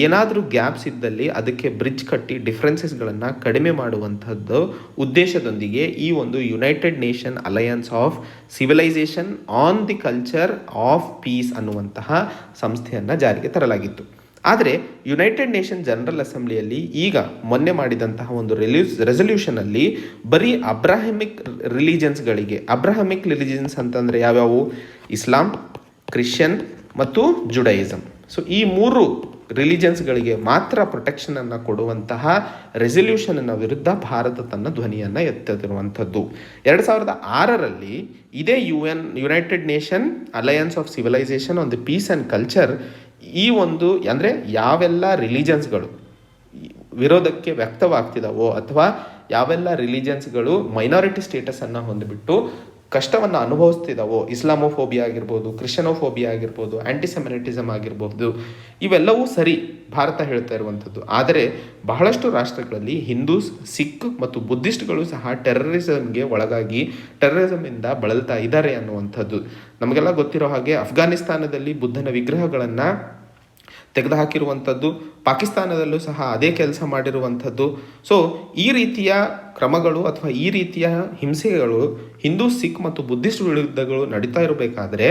ಏನಾದರೂ ಗ್ಯಾಪ್ಸ್ ಇದ್ದಲ್ಲಿ ಅದಕ್ಕೆ ಬ್ರಿಡ್ಜ್ ಕಟ್ಟಿ ಡಿಫ್ರೆನ್ಸಸ್ಗಳನ್ನು ಕಡಿಮೆ ಮಾಡುವಂಥದ್ದು ಉದ್ದೇಶದೊಂದಿಗೆ ಈ ಒಂದು United nation alliance of civilization on the culture of piece ಅನ್ನುವಂತಹ ಸಂಸ್ಥೆಯನ್ನು ಜಾರಿಗೆ ತರಲಾಗಿತ್ತು. ಆದರೆ ಯುನೈಟೆಡ್ ನೇಷನ್ ಜನರಲ್ ಅಸೆಂಬ್ಲಿಯಲ್ಲಿ ಈಗ ಮೊನ್ನೆ ಮಾಡಿದಂತಹ ಒಂದು ರೆಸಲ್ಯೂಷನಲ್ಲಿ ಬರೀ ಅಬ್ರಾಹಮಿಕ್ ರಿಲಿಜನ್ಸ್ ಅಂತಂದರೆ ಯಾವ್ಯಾವು? ಇಸ್ಲಾಂ, ಕ್ರಿಶ್ಚಿಯನ್ ಮತ್ತು ಜುಡೈಸಮ್. ಸೊ ಈ 3 ರಿಲಿಜನ್ಸ್ಗಳಿಗೆ ಮಾತ್ರ ಪ್ರೊಟೆಕ್ಷನನ್ನು ಕೊಡುವಂತಹ ರೆಸಲ್ಯೂಷನ್ನ ವಿರುದ್ಧ ಭಾರತ ತನ್ನ ಧ್ವನಿಯನ್ನು ಎತ್ತಿರುವಂಥದ್ದು. 2006ರಲ್ಲಿ ಇದೇ united nation alliance of civilization on the peace and culture ಈ ಒಂದು ಅಂದರೆ ಯಾವೆಲ್ಲ ರಿಲಿಜನ್ಸ್ಗಳು ವಿರೋಧಕ್ಕೆ ವ್ಯಕ್ತವಾಗ್ತಿದಾವೋ ಅಥವಾ ಯಾವೆಲ್ಲ ರಿಲಿಜನ್ಸ್ಗಳು ಮೈನಾರಿಟಿ ಸ್ಟೇಟಸನ್ನು ಹೊಂದಿಬಿಟ್ಟು ಕಷ್ಟವನ್ನು ಅನುಭವಿಸ್ತಿದ್ದಾವೋ, ಇಸ್ಲಾಮೋಫೋಬಿಯಾ ಆಗಿರ್ಬೋದು, ಕ್ರಿಶ್ಚನೋಫೋಬಿಯಾ ಆಗಿರ್ಬೋದು, ಆ್ಯಂಟಿಸೆಮಿಟಿಸಮ್ ಆಗಿರ್ಬೋದು, ಇವೆಲ್ಲವೂ ಸರಿ ಭಾರತ ಹೇಳ್ತಾ ಇರುವಂಥದ್ದು. ಆದರೆ ಬಹಳಷ್ಟು ರಾಷ್ಟ್ರಗಳಲ್ಲಿ ಹಿಂದೂಸ್, ಸಿಖ್ ಮತ್ತು ಬುದ್ಧಿಸ್ಟ್ಗಳು ಸಹ ಟೆರರಿಸಮ್ಗೆ ಒಳಗಾಗಿ ಟೆರರಿಸಮಿಂದ ಬಳಲ್ತಾ ಇದ್ದಾರೆ ಅನ್ನುವಂಥದ್ದು ನಮಗೆಲ್ಲ ಗೊತ್ತಿರೋ ಹಾಗೆ. ಅಫ್ಘಾನಿಸ್ತಾನದಲ್ಲಿ ಬುದ್ಧನ ವಿಗ್ರಹಗಳನ್ನು ತೆಗೆದುಹಾಕಿರುವಂಥದ್ದು, ಪಾಕಿಸ್ತಾನದಲ್ಲೂ ಸಹ ಅದೇ ಕೆಲಸ ಮಾಡಿರುವಂಥದ್ದು. ಸೊ ಈ ರೀತಿಯ ಕ್ರಮಗಳು ಅಥವಾ ಈ ರೀತಿಯ ಹಿಂಸೆಗಳು ಹಿಂದೂ, ಸಿಖ್ ಮತ್ತು ಬುದ್ಧಿಸ್ಟ್ ವಿರುದ್ಧಗಳು ನಡೀತಾ ಇರಬೇಕಾದ್ರೆ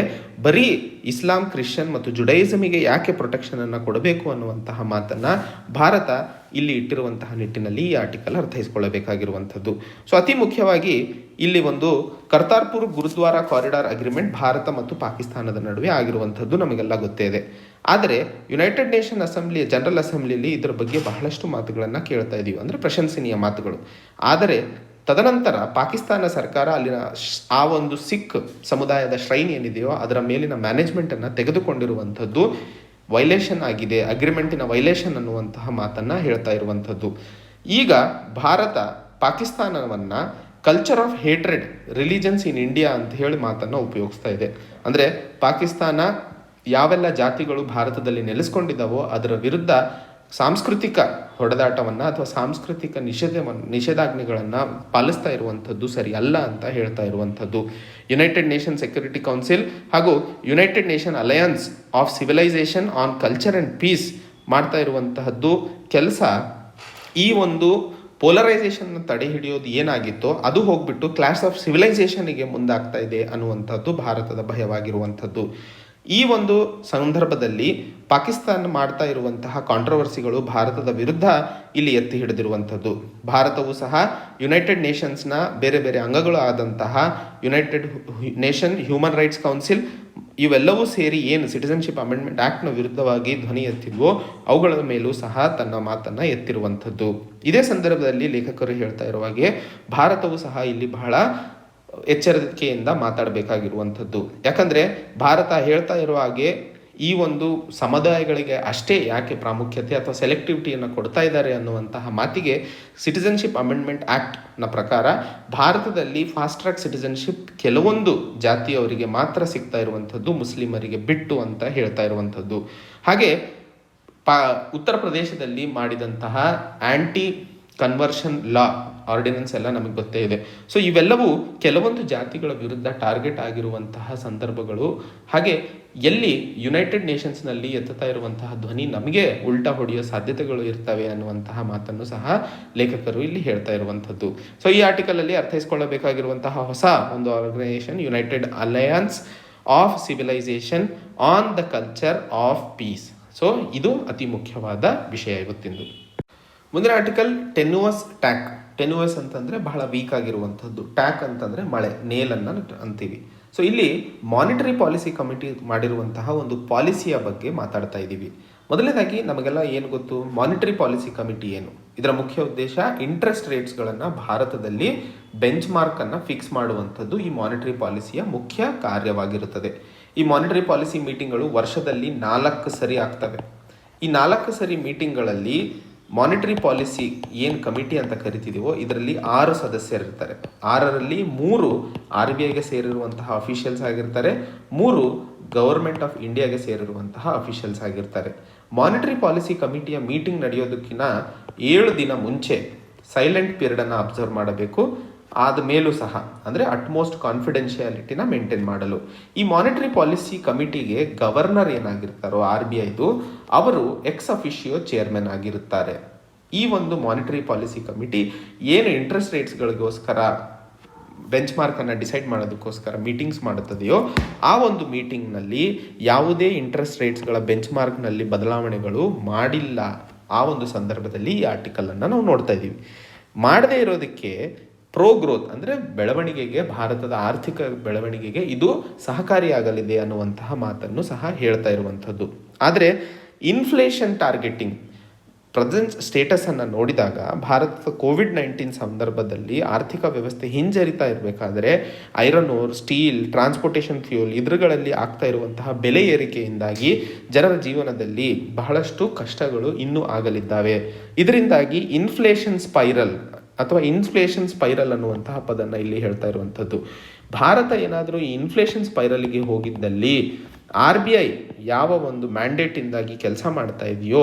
ಬರೀ ಇಸ್ಲಾಂ, ಕ್ರಿಶ್ಚಿಯನ್ ಮತ್ತು ಜುಡೈಸಮಿಗೆ ಯಾಕೆ ಪ್ರೊಟೆಕ್ಷನನ್ನು ಕೊಡಬೇಕು ಅನ್ನುವಂತಹ ಮಾತನ್ನು ಭಾರತ ಇಲ್ಲಿ ಇಟ್ಟಿರುವಂತಹ ನಿಟ್ಟಿನಲ್ಲಿ ಈ ಆರ್ಟಿಕಲ್ ಅರ್ಥೈಸಿಕೊಳ್ಳಬೇಕಾಗಿರುವಂಥದ್ದು. ಸೊ ಅತಿ ಮುಖ್ಯವಾಗಿ ಇಲ್ಲಿ ಒಂದು ಕರ್ತಾರ್ಪುರ್ ಗುರುದ್ವಾರ ಕಾರಿಡಾರ್ ಅಗ್ರಿಮೆಂಟ್ ಭಾರತ ಮತ್ತು ಪಾಕಿಸ್ತಾನದ ನಡುವೆ ಆಗಿರುವಂಥದ್ದು ನಮಗೆಲ್ಲ ಗೊತ್ತೇ ಇದೆ. ಆದರೆ ಯುನೈಟೆಡ್ ನೇಷನ್ ಜನರಲ್ ಅಸೆಂಬ್ಲಿಯಲ್ಲಿ ಇದರ ಬಗ್ಗೆ ಬಹಳಷ್ಟು ಮಾತುಗಳನ್ನು ಕೇಳ್ತಾ ಇದ್ದೀವಿ, ಅಂದರೆ ಪ್ರಶಂಸನೀಯ ಮಾತುಗಳು. ಆದರೆ ತದನಂತರ ಪಾಕಿಸ್ತಾನ ಸರ್ಕಾರ ಅಲ್ಲಿನ ಆ ಒಂದು ಸಿಖ್ ಸಮುದಾಯದ ಶ್ರೈನ್ ಏನಿದೆಯೋ ಅದರ ಮೇಲಿನ ಮ್ಯಾನೇಜ್ಮೆಂಟನ್ನು ತೆಗೆದುಕೊಂಡಿರುವಂಥದ್ದು ವೈಲೇಷನ್ ಆಗಿದೆ, ಅಗ್ರಿಮೆಂಟಿನ ವೈಲೇಷನ್ ಅನ್ನುವಂತಹ ಮಾತನ್ನು ಹೇಳ್ತಾ ಇರುವಂಥದ್ದು. ಈಗ ಭಾರತ ಪಾಕಿಸ್ತಾನವನ್ನು culture of hatred religions in India ಅಂತ ಹೇಳಿ ಮಾತನ್ನು ಉಪಯೋಗಿಸ್ತಾ ಇದೆ. ಅಂದರೆ ಪಾಕಿಸ್ತಾನ ಯಾವೆಲ್ಲ ಜಾತಿಗಳು ಭಾರತದಲ್ಲಿ ನೆಲೆಸ್ಕೊಂಡಿದ್ದಾವೋ ಅದರ ವಿರುದ್ಧ ಸಾಂಸ್ಕೃತಿಕ ಹೊಡೆದಾಟವನ್ನು ಅಥವಾ ಸಾಂಸ್ಕೃತಿಕ ನಿಷೇಧಾಜ್ಞೆಗಳನ್ನು ಪಾಲಿಸ್ತಾ ಇರುವಂಥದ್ದು ಸರಿ ಅಲ್ಲ ಅಂತ ಹೇಳ್ತಾ ಇರುವಂಥದ್ದು. ಯುನೈಟೆಡ್ ನೇಷನ್ ಸೆಕ್ಯೂರಿಟಿ ಕೌನ್ಸಿಲ್ ಹಾಗೂ united nation alliance of civilization on culture and peace ಮಾಡ್ತಾ ಇರುವಂತಹದ್ದು ಕೆಲಸ ಈ ಒಂದು ಪೋಲರೈಸೇಷನ್ ತಡೆ ಹಿಡಿಯೋದು ಏನಾಗಿತ್ತೋ ಅದು ಹೋಗ್ಬಿಟ್ಟು ಕ್ಲಾಸ್ ಆಫ್ ಸಿವಿಲೈಸೇಷನ್ಗೆ ಮುಂದಾಗ್ತಾ ಇದೆ ಅನ್ನುವಂಥದ್ದು ಭಾರತದ ಭಯವಾಗಿರುವಂಥದ್ದು. ಈ ಒಂದು ಸಂದರ್ಭದಲ್ಲಿ ಪಾಕಿಸ್ತಾನ ಮಾಡ್ತಾ ಇರುವಂತಹ ಕಾಂಟ್ರವರ್ಸಿಗಳು ಭಾರತದ ವಿರುದ್ಧ ಇಲ್ಲಿ ಎತ್ತಿ ಹಿಡಿದಿರುವಂಥದ್ದು. ಭಾರತವು ಸಹ ಯುನೈಟೆಡ್ ನೇಷನ್ಸ್ನ ಬೇರೆ ಬೇರೆ ಅಂಗಗಳು ಆದಂತಹ united nation human rights council ಇವೆಲ್ಲವೂ ಸೇರಿ ಏನು ಸಿಟಿಸನ್ಶಿಪ್ ಅಮೆಂಡ್ಮೆಂಟ್ ಆ್ಯಕ್ಟ್ನ ವಿರುದ್ಧವಾಗಿ ಧ್ವನಿ ಎತ್ತಿದ್ವೋ ಅವುಗಳ ಮೇಲೂ ಸಹ ತನ್ನ ಮಾತನ್ನು ಎತ್ತಿರುವಂಥದ್ದು. ಇದೇ ಸಂದರ್ಭದಲ್ಲಿ ಲೇಖಕರು ಹೇಳ್ತಾ ಇರುವ ಹಾಗೆ ಭಾರತವು ಸಹ ಇಲ್ಲಿ ಬಹಳ ಎಚ್ಚರಿಕೆಯಿಂದ ಮಾತಾಡಬೇಕಾಗಿರುವಂಥದ್ದು. ಯಾಕಂದರೆ ಭಾರತ ಹೇಳ್ತಾ ಇರುವ ಹಾಗೆ ಈ ಒಂದು ಸಮುದಾಯಗಳಿಗೆ ಅಷ್ಟೇ ಯಾಕೆ ಪ್ರಾಮುಖ್ಯತೆ ಅಥವಾ ಸೆಲೆಕ್ಟಿವಿಟಿಯನ್ನು ಕೊಡ್ತಾ ಇದ್ದಾರೆ ಅನ್ನುವಂತಹ ಮಾತಿಗೆ ಸಿಟಿಸನ್ಶಿಪ್ ಅಮೆಂಡ್ಮೆಂಟ್ ಆ್ಯಕ್ಟ್ನ ಪ್ರಕಾರ ಭಾರತದಲ್ಲಿ ಫಾಸ್ಟ್ ಟ್ರ್ಯಾಕ್ ಸಿಟಿಸನ್ಶಿಪ್ ಕೆಲವೊಂದು ಜಾತಿಯವರಿಗೆ ಮಾತ್ರ ಸಿಗ್ತಾ ಇರುವಂಥದ್ದು, ಮುಸ್ಲಿಮರಿಗೆ ಬಿಟ್ಟು ಅಂತ ಹೇಳ್ತಾ ಇರುವಂಥದ್ದು. ಹಾಗೆ ಉತ್ತರ ಪ್ರದೇಶದಲ್ಲಿ ಮಾಡಿದಂತಹ ಆ್ಯಂಟಿ ಕನ್ವರ್ಷನ್ ಲಾ ಆರ್ಡಿನೆನ್ಸ್ ಎಲ್ಲ ನಮಗೆ ಗೊತ್ತೇ ಇದೆ. ಸೊ ಇವೆಲ್ಲವೂ ಕೆಲವೊಂದು ಜಾತಿಗಳ ವಿರುದ್ಧ ಟಾರ್ಗೆಟ್ ಆಗಿರುವಂತಹ ಸಂದರ್ಭಗಳು. ಹಾಗೆ ಎಲ್ಲಿ ಯುನೈಟೆಡ್ ನೇಷನ್ಸ್ನಲ್ಲಿ ಎತ್ತುತ್ತಾ ಇರುವಂತಹ ಧ್ವನಿ ನಮಗೆ ಉಲ್ಟಾ ಹೊಡೆಯೋ ಸಾಧ್ಯತೆಗಳು ಇರ್ತವೆ ಅನ್ನುವಂತಹ ಮಾತನ್ನು ಸಹ ಲೇಖಕರು ಇಲ್ಲಿ ಹೇಳ್ತಾ ಇರುವಂಥದ್ದು. ಸೊ ಈ ಆರ್ಟಿಕಲಲ್ಲಿ ಅರ್ಥೈಸಿಕೊಳ್ಳಬೇಕಾಗಿರುವಂತಹ ಹೊಸ ಒಂದು organisation united alliance of civilization on the culture of peace. So ಇದು ಅತಿ ಮುಖ್ಯವಾದ ವಿಷಯ ಇವತ್ತಿಂದು. ಮುಂದಿನ ಆರ್ಟಿಕಲ್ ಟೆನ್ಯೂವಸ್ ಟ್ಯಾಕ್. ಟೆನ್ಯೂವಸ್ ಅಂತಂದರೆ ಬಹಳ ವೀಕ್ ಆಗಿರುವಂಥದ್ದು, ಟ್ಯಾಕ್ ಅಂತಂದರೆ ಮಳೆ, ನೇಲನ್ನು ಅಂತೀವಿ. ಸೊ ಇಲ್ಲಿ ಮಾನಿಟರಿ ಪಾಲಿಸಿ ಕಮಿಟಿ ಮಾಡಿರುವಂತಹ ಒಂದು ಪಾಲಿಸಿಯ ಬಗ್ಗೆ ಮಾತಾಡ್ತಾ ಇದ್ದೀವಿ. ಮೊದಲನೇದಾಗಿ ನಮಗೆಲ್ಲ ಏನು ಗೊತ್ತು, ಮಾನಿಟರಿ ಪಾಲಿಸಿ ಕಮಿಟಿ ಏನು? ಇದರ ಮುಖ್ಯ ಉದ್ದೇಶ ಇಂಟ್ರೆಸ್ಟ್ ರೇಟ್ಸ್ಗಳನ್ನು ಭಾರತದಲ್ಲಿ ಬೆಂಚ್ ಮಾರ್ಕನ್ನು ಫಿಕ್ಸ್ ಮಾಡುವಂಥದ್ದು ಈ ಮಾನಿಟರಿ ಪಾಲಿಸಿಯ ಮುಖ್ಯ ಕಾರ್ಯವಾಗಿರುತ್ತದೆ. ಈ ಮಾನಿಟರಿ ಪಾಲಿಸಿ ಮೀಟಿಂಗ್ಗಳು ವರ್ಷದಲ್ಲಿ 4 ಸರಿ ಆಗ್ತವೆ. ಈ 4 ಸರಿ ಮೀಟಿಂಗ್ಗಳಲ್ಲಿ ಮಾನಿಟರಿ ಪಾಲಿಸಿ ಏನು ಕಮಿಟಿ ಅಂತ ಕರಿತಿದ್ದೀವೋ ಇದರಲ್ಲಿ 6 ಸದಸ್ಯರಿರ್ತಾರೆ. 6ರಲ್ಲಿ 3 RBIಗೆ ಸೇರಿರುವಂತಹ ಅಫಿಷಿಯಲ್ಸ್ ಆಗಿರ್ತಾರೆ, 3 ಗವರ್ಮೆಂಟ್ ಆಫ್ ಇಂಡಿಯಾಗೆ ಸೇರಿರುವಂತಹ ಅಫಿಷಿಯಲ್ಸ್ ಆಗಿರ್ತಾರೆ. ಮಾನಿಟರಿ ಪಾಲಿಸಿ ಕಮಿಟಿಯ ಮೀಟಿಂಗ್ ನಡೆಯೋದಕ್ಕಿಂತ 7 ದಿನ ಮುಂಚೆ ಸೈಲೆಂಟ್ ಪೀರಿಯಡನ್ನು ಅಬ್ಸರ್ವ್ ಮಾಡಬೇಕು. ಆದ ಮೇಲೂ ಸಹ ಅಂದರೆ ಅಟ್ಮೋಸ್ಟ್ ಕಾನ್ಫಿಡೆನ್ಷಿಯಾಲಿಟಿನ ಮೇಂಟೈನ್ ಮಾಡಲು ಈ ಮಾನಿಟರಿ ಪಾಲಿಸಿ ಕಮಿಟಿಗೆ ಗವರ್ನರ್ ಏನಾಗಿರ್ತಾರೋ RBIದು ಅವರು ಎಕ್ಸ್ ಅಫಿಷಿಯೋ ಚೇರ್ಮನ್ ಆಗಿರುತ್ತಾರೆ. ಈ ಒಂದು ಮಾನಿಟರಿ ಪಾಲಿಸಿ ಕಮಿಟಿ ಏನು ಇಂಟ್ರೆಸ್ಟ್ ರೇಟ್ಸ್ಗಳಿಗೋಸ್ಕರ ಬೆಂಚ್ ಮಾರ್ಕನ್ನು ಡಿಸೈಡ್ ಮಾಡೋದಕ್ಕೋಸ್ಕರ ಮೀಟಿಂಗ್ಸ್ ಮಾಡುತ್ತದೆಯೋ ಆ ಒಂದು ಮೀಟಿಂಗ್ನಲ್ಲಿ ಯಾವುದೇ ಇಂಟ್ರೆಸ್ಟ್ ರೇಟ್ಸ್ಗಳ ಬೆಂಚ್ ಮಾರ್ಕ್ನಲ್ಲಿ ಬದಲಾವಣೆಗಳು ಮಾಡಿಲ್ಲ. ಆ ಒಂದು ಸಂದರ್ಭದಲ್ಲಿ ಈ ಆರ್ಟಿಕಲನ್ನು ನಾವು ನೋಡ್ತಾ ಇದ್ದೀವಿ. ಮಾಡದೇ ಇರೋದಕ್ಕೆ ಪ್ರೋ ಗ್ರೋತ್ ಅಂದರೆ ಬೆಳವಣಿಗೆಗೆ, ಭಾರತದ ಆರ್ಥಿಕ ಬೆಳವಣಿಗೆಗೆ ಇದು ಸಹಕಾರಿಯಾಗಲಿದೆ ಅನ್ನುವಂತಹ ಮಾತನ್ನು ಸಹ ಹೇಳ್ತಾ ಇರುವಂಥದ್ದು. ಆದರೆ ಇನ್ಫ್ಲೇಷನ್ ಟಾರ್ಗೆಟಿಂಗ್ ಪ್ರೆಸೆಂಟ್ ಸ್ಟೇಟಸನ್ನು ನೋಡಿದಾಗ ಭಾರತದ COVID-19 ಸಂದರ್ಭದಲ್ಲಿ ಆರ್ಥಿಕ ವ್ಯವಸ್ಥೆ ಹಿಂಜರಿತಾ ಇರಬೇಕಾದರೆ iron ore, steel, transportation fuel ಇದ್ರುಗಳಲ್ಲಿ ಆಗ್ತಾ ಇರುವಂತಹ ಬೆಲೆ ಏರಿಕೆಯಿಂದಾಗಿ ಜನರ ಜೀವನದಲ್ಲಿ ಬಹಳಷ್ಟು ಕಷ್ಟಗಳು ಇನ್ನೂ ಆಗಲಿದ್ದಾವೆ. ಇದರಿಂದಾಗಿ ಇನ್ಫ್ಲೇಷನ್ ಸ್ಪೈರಲ್ ಅನ್ನುವಂತಹ ಪದನ್ನು ಇಲ್ಲಿ ಹೇಳ್ತಾ ಇರುವಂಥದ್ದು. ಭಾರತ ಏನಾದರೂ ಈ ಇನ್ಫ್ಲೇಷನ್ ಸ್ಪೈರಲ್ಗೆ ಹೋಗಿದ್ದಲ್ಲಿ RBI ಯಾವ ಒಂದು ಮ್ಯಾಂಡೇಟಿಂದಾಗಿ ಕೆಲಸ ಮಾಡ್ತಾ ಇದೆಯೋ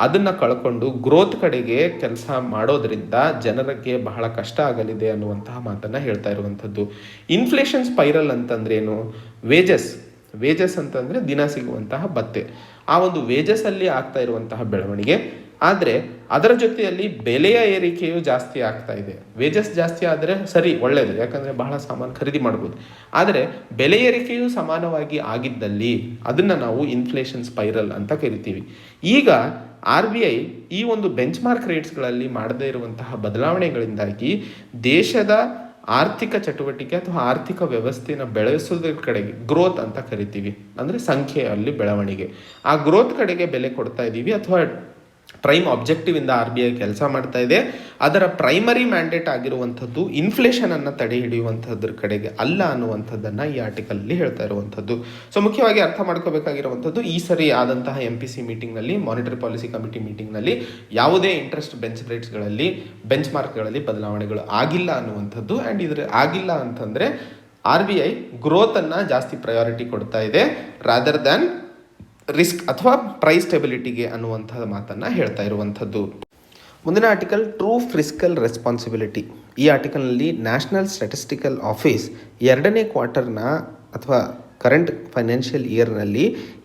ಅದನ್ನು ಕಳ್ಕೊಂಡು ಗ್ರೋತ್ ಕಡೆಗೆ ಕೆಲಸ ಮಾಡೋದ್ರಿಂದ ಜನರಿಗೆ ಬಹಳ ಕಷ್ಟ ಆಗಲಿದೆ ಅನ್ನುವಂತಹ ಮಾತನ್ನು ಹೇಳ್ತಾ ಇರುವಂಥದ್ದು. ಇನ್ಫ್ಲೇಷನ್ ಸ್ಪೈರಲ್ ಅಂತಂದ್ರೇನು? ವೇಜಸ್ ಅಂತಂದರೆ ದಿನ ಸಿಗುವಂತಹ ಭತ್ಯೆ, ಆ ಒಂದು ವೇಜಸ್ಸಲ್ಲಿ ಆಗ್ತಾ ಇರುವಂತಹ ಬೆಳವಣಿಗೆ. ಆದರೆ ಅದರ ಜೊತೆಯಲ್ಲಿ ಬೆಲೆಯ ಏರಿಕೆಯು ಜಾಸ್ತಿ ಆಗ್ತಾ ಇದೆ. ವೇಜಸ್ ಜಾಸ್ತಿ ಆದರೆ ಸರಿ, ಒಳ್ಳೆಯದು, ಯಾಕಂದರೆ ಬಹಳ ಸಾಮಾನು ಖರೀದಿ ಮಾಡ್ಬೋದು. ಆದರೆ ಬೆಲೆ ಏರಿಕೆಯು ಸಮಾನವಾಗಿ ಆಗಿದ್ದಲ್ಲಿ ಅದನ್ನು ನಾವು ಇನ್ಫ್ಲೇಷನ್ ಸ್ಪೈರಲ್ ಅಂತ ಕರಿತೀವಿ. ಈಗ RBI ಈ ಒಂದು ಬೆಂಚ್ ಮಾರ್ಕ್ ರೇಟ್ಸ್ಗಳಲ್ಲಿ ಮಾಡದೇ ಇರುವಂತಹ ಬದಲಾವಣೆಗಳಿಂದಾಗಿ ದೇಶದ ಆರ್ಥಿಕ ಚಟುವಟಿಕೆ ಅಥವಾ ಆರ್ಥಿಕ ವ್ಯವಸ್ಥೆಯನ್ನು ಬೆಳೆಸೋದ್ರ ಕಡೆಗೆ ಗ್ರೋತ್ ಅಂತ ಕರಿತೀವಿ, ಅಂದರೆ ಸಂಖ್ಯೆಯಲ್ಲಿ ಬೆಳವಣಿಗೆ, ಆ ಗ್ರೋತ್ ಕಡೆಗೆ ಬೆಲೆ ಕೊಡ್ತಾ ಇದ್ದೀವಿ ಅಥವಾ ಪ್ರೈಮ್ ಆಬ್ಜೆಕ್ಟಿವ್ ಇಂದ RBI ಕೆಲಸ ಮಾಡ್ತಾ ಇದೆ. ಅದರ ಪ್ರೈಮರಿ ಮ್ಯಾಂಡೇಟ್ ಆಗಿರುವಂಥದ್ದು ಇನ್ಫ್ಲೇಷನನ್ನು ತಡೆ ಹಿಡಿಯುವಂಥದ್ರ ಕಡೆಗೆ ಅಲ್ಲ ಅನ್ನುವಂಥದ್ದನ್ನು ಈ ಆರ್ಟಿಕಲಲ್ಲಿ ಹೇಳ್ತಾ ಇರುವಂಥದ್ದು. ಸೊ ಮುಖ್ಯವಾಗಿ ಅರ್ಥ ಮಾಡ್ಕೋಬೇಕಾಗಿರುವಂಥದ್ದು, ಈ ಸರಿ ಆದಂತಹ MPC ಮೀಟಿಂಗ್ನಲ್ಲಿ, ಮಾನಿಟರಿ ಪಾಲಿಸಿ ಕಮಿಟಿ ಮೀಟಿಂಗ್ನಲ್ಲಿ ಯಾವುದೇ ಇಂಟ್ರೆಸ್ಟ್ ಬೆಂಚ್ ಮಾರ್ಕ್ಗಳಲ್ಲಿ ಬದಲಾವಣೆಗಳು ಆಗಿಲ್ಲ ಅನ್ನುವಂಥದ್ದು. ಆ್ಯಂಡ್ ಇದ್ರ ಆಗಿಲ್ಲ ಅಂತಂದರೆ RBI ಗ್ರೋತನ್ನು ಜಾಸ್ತಿ ಪ್ರಯಾರಿಟಿ ಕೊಡ್ತಾ ಇದೆ ರಾದರ್ ದ್ಯಾನ್ ರಿಸ್ಕ್ ಅಥವಾ ಪ್ರೈಸ್ ಸ್ಟೆಬಿಲಿಟಿಗೆ ಅನ್ನುವಂತಹ ಮಾತನ್ನು ಹೇಳ್ತಾ ಇರುವಂಥದ್ದು. ಮುಂದಿನ ಆರ್ಟಿಕಲ್ ಟ್ರೂ ಫಿಸ್ಕಲ್ ರೆಸ್ಪಾನ್ಸಿಬಿಲಿಟಿ. ಈ ಆರ್ಟಿಕಲ್ನಲ್ಲಿ ನ್ಯಾಷನಲ್ ಸ್ಟ್ಯಾಟಿಸ್ಟಿಕಲ್ ಆಫೀಸ್ 2ನೇ ಕ್ವಾರ್ಟರ್ನ ಅಥವಾ ಕರೆಂಟ್ ಫೈನಾನ್ಷಿಯಲ್ ಇಯರ್ನಲ್ಲಿ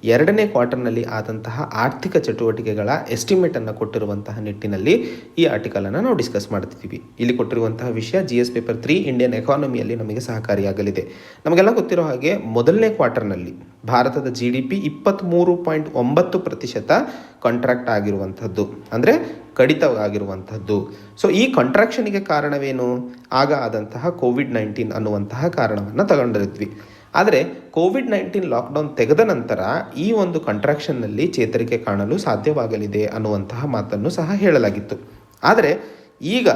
2ನೇ ಕ್ವಾರ್ಟರ್ನಲ್ಲಿ ಆದಂತಹ ಆರ್ಥಿಕ ಚಟುವಟಿಕೆಗಳ ಎಸ್ಟಿಮೇಟನ್ನು ಕೊಟ್ಟಿರುವಂತಹ ನಿಟ್ಟಿನಲ್ಲಿ ಈ ಆರ್ಟಿಕಲನ್ನು ನಾವು ಡಿಸ್ಕಸ್ ಮಾಡ್ತಿದ್ದೀವಿ. ಇಲ್ಲಿ ಕೊಟ್ಟಿರುವಂತಹ ವಿಷಯ GS ಪೇಪರ್ 3 ಇಂಡಿಯನ್ ಎಕಾನಮಿಯಲ್ಲಿ ನಮಗೆ ಸಹಕಾರಿಯಾಗಲಿದೆ. ನಮಗೆಲ್ಲ ಗೊತ್ತಿರೋ ಹಾಗೆ ಮೊದಲನೇ ಕ್ವಾರ್ಟರ್ನಲ್ಲಿ ಭಾರತದ GDP 23.9% ಕಾಂಟ್ರಾಕ್ಟ್ ಆಗಿರುವಂಥದ್ದು, ಅಂದರೆ ಕಡಿತವಾಗಿರುವಂಥದ್ದು. ಸೊ ಈ ಕಾಂಟ್ರಾಕ್ಷನ್ಗೆ ಕಾರಣವೇನು? ಆಗ ಆದಂತಹ COVID-19 ಅನ್ನುವಂತಹ ಕಾರಣವನ್ನು ತಗೊಂಡಿದ್ವಿ. ಆದರೆ COVID-19 ಲಾಕ್ಡೌನ್ ತೆಗೆದ ನಂತರ ಈ ಒಂದು ಕಾಂಟ್ರಾಕ್ಷನ್ನಲ್ಲಿ ಚೇತರಿಕೆ ಕಾಣಲು ಸಾಧ್ಯವಾಗಲಿದೆ ಅನ್ನುವಂತಹ ಮಾತನ್ನು ಸಹ ಹೇಳಲಾಗಿತ್ತು. ಆದರೆ ಈಗ